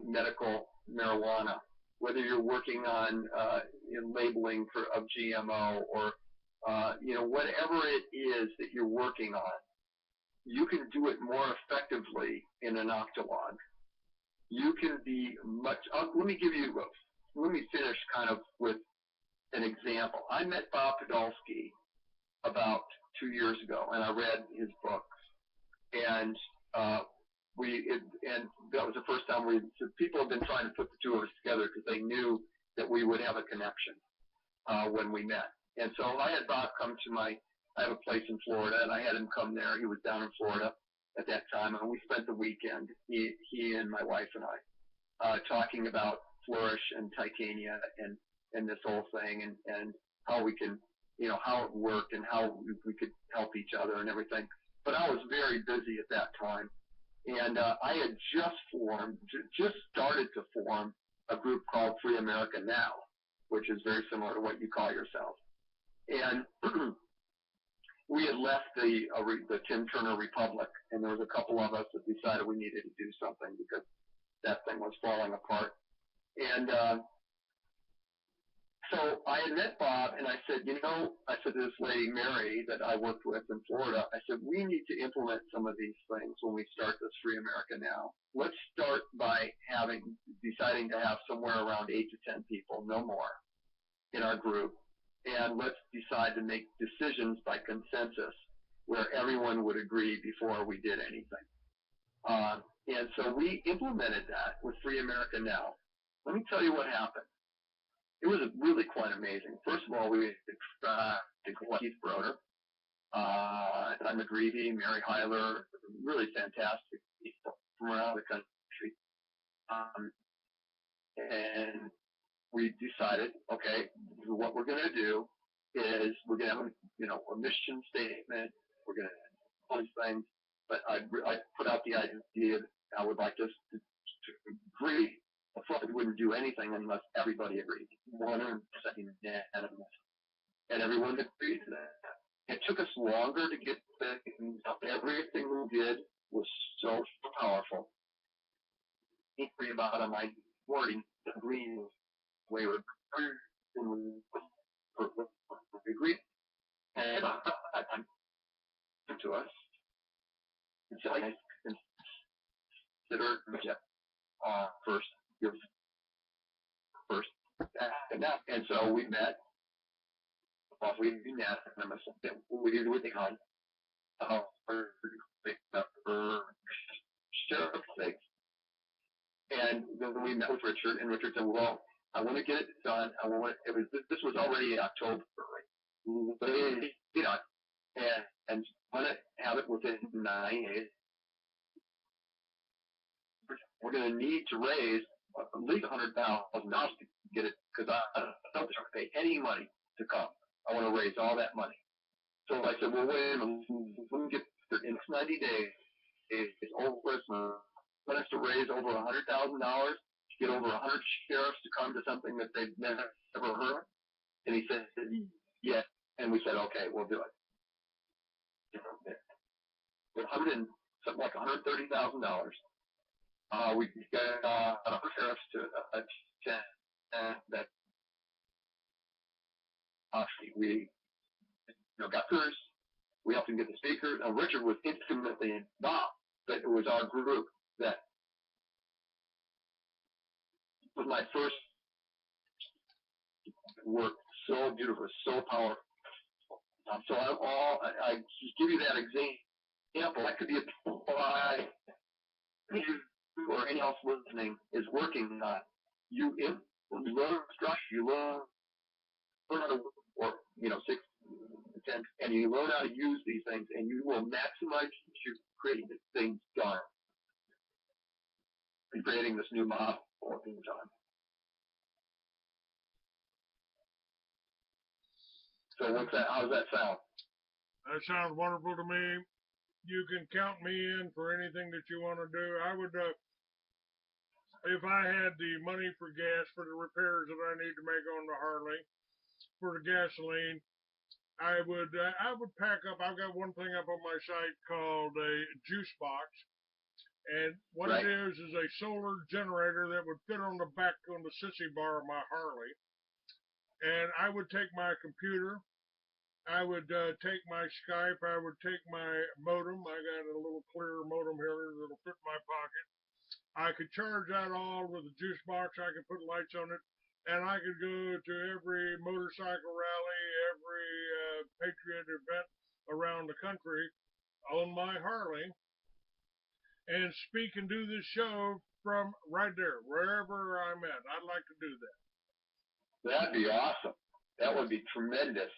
Speaker 1: medical marijuana, whether you're working on labeling of GMO or, whatever it is that you're working on, you can do it more effectively in an octagon. You can be let me finish kind of with an example. I met Bob Podolsky about 2 years ago, and I read his books. And and that was the first time people have been trying to put the two of us together because they knew that we would have a connection when we met. And so I had Bob come to I have a place in Florida, and I had him come there. He was down in Florida at that time, and we spent the weekend, he and my wife and I, talking about Flourish and Titania and this whole thing and how we can, how it worked and how we could help each other and everything. But I was very busy at that time. And I had just started to form a group called Free America Now, which is very similar to what you call yourself. And we had left the Tim Turner Republic, and there was a couple of us that decided we needed to do something because that thing was falling apart. And so I had met Bob, and I said, I said to this lady, Mary, that I worked with in Florida, I said, we need to implement some of these things when we start this Free America Now. Let's start by deciding to have somewhere around 8 to 10 people, no more, in our group. And let's decide to make decisions by consensus where everyone would agree before we did anything. And so we implemented that with Free America Now. Let me tell you what happened. It was really quite amazing. First of all, we Keith Broder, Don McGreevy, Mary Heiler, really fantastic people from around the country. And we decided, okay, what we're going to do is we're going to have a mission statement. We're going to do all these things. But I put out the idea that I would like us to agree. I thought we wouldn't do anything unless everybody agreed. 100% unanimous. And everyone agreed to that. It took us longer to get things up. Everything we did was so powerful. Agree about a minority agreeing we were agreed. And to us, it's like consider first. And so we met, we unanimous that we did what they had for sheriff's sake. And then we met with Richard, and Richard said, well, I want to get it done. This was already in October, right? You know, and want to have it within 9 days. We're going to need to raise at least $100,000 to get it, because I don't want to pay any money to come. I want to raise all that money. So I said, well, wait a minute, let me get in 90 days. It's over Christmas. Want us to raise over $100,000 to get over 100 sheriffs to come to something that they've never heard of? And he said, yes. And we said, okay, we'll do it. With something like $130,000. We got 100 sheriffs to attend that. We got speakers. We helped him get the speakers. Richard was intimately involved, but it was our group that was my first work. So beautiful, so powerful. So I give you that example. That could be applied or anyone else listening is working on. You learn structure, you learn how to work, 6 to 10, and you learn how to use these things, and you will maximize your creating things done and creating this new model all the time. So what's that? How does that sound?
Speaker 2: That sounds wonderful to me. You can count me in for anything that you want to do. I would, if I had the money for gas for the repairs that I need to make on the Harley, for the gasoline, I would pack up. I've got one thing up on my site called a juice box, and what it is a solar generator that would fit on the back on the sissy bar of my Harley. And I would take my computer. I would take my Skype. I would take my modem. I got a little clear modem here that'll fit in my pocket. I could charge that all with a juice box. I could put lights on it, and I could go to every motorcycle rally, every Patriot event around the country on my Harley, and speak and do this show from right there, wherever I'm at. I'd like to do that.
Speaker 1: That'd be awesome. That would be tremendous.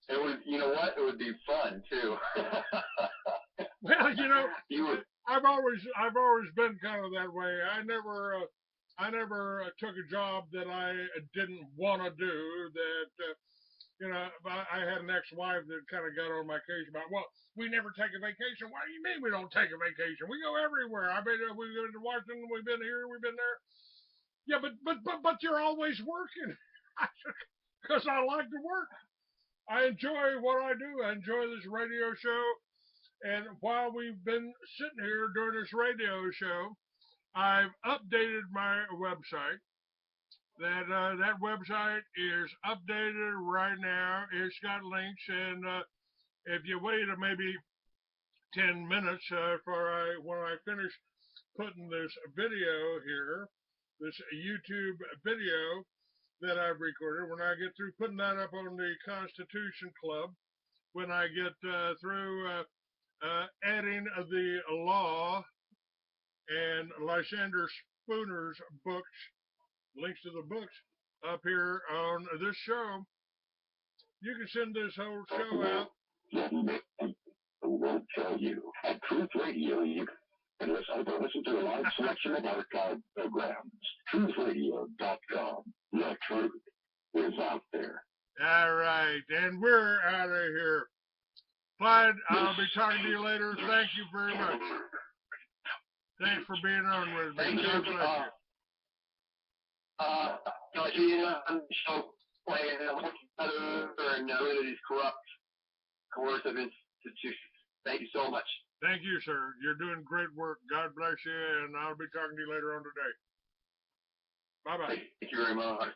Speaker 1: It would, you know what? It would be fun too.
Speaker 2: Well, I've always been kind of that way. I never took a job that I didn't want to do. That I had an ex-wife that kind of got on my case about, well, we never take a vacation. What do you mean we don't take a vacation? We go everywhere. We've been to Washington. We've been here. We've been there. Yeah, but you're always working. Because I like to work. I enjoy what I do. I enjoy this radio show. And while we've been sitting here doing this radio show, I've updated my website. That website is updated right now. It's got links, and if you wait maybe 10 minutes when I finish putting this video here, this YouTube video that I've recorded, when I get through putting that up on the Constitution Club, when I get through adding the law and Lysander Spooner's books, links to the books up here on this show, you can send this whole show out.
Speaker 3: We'll tell you. At Truth Radio, you can listen to a large selection of archive programs. TruthRadio.com. The truth is out there.
Speaker 2: All right, and we're out of here. Clyde, I'll be talking to you later. Thank you very much. Thanks for being on with me. God bless you.
Speaker 1: On the show playing and these corrupt, coercive institutions. Thank you so much.
Speaker 2: Thank you, sir. You're doing great work. God bless you, and I'll be talking to you later on today. Bye-bye.
Speaker 1: Thank you very much.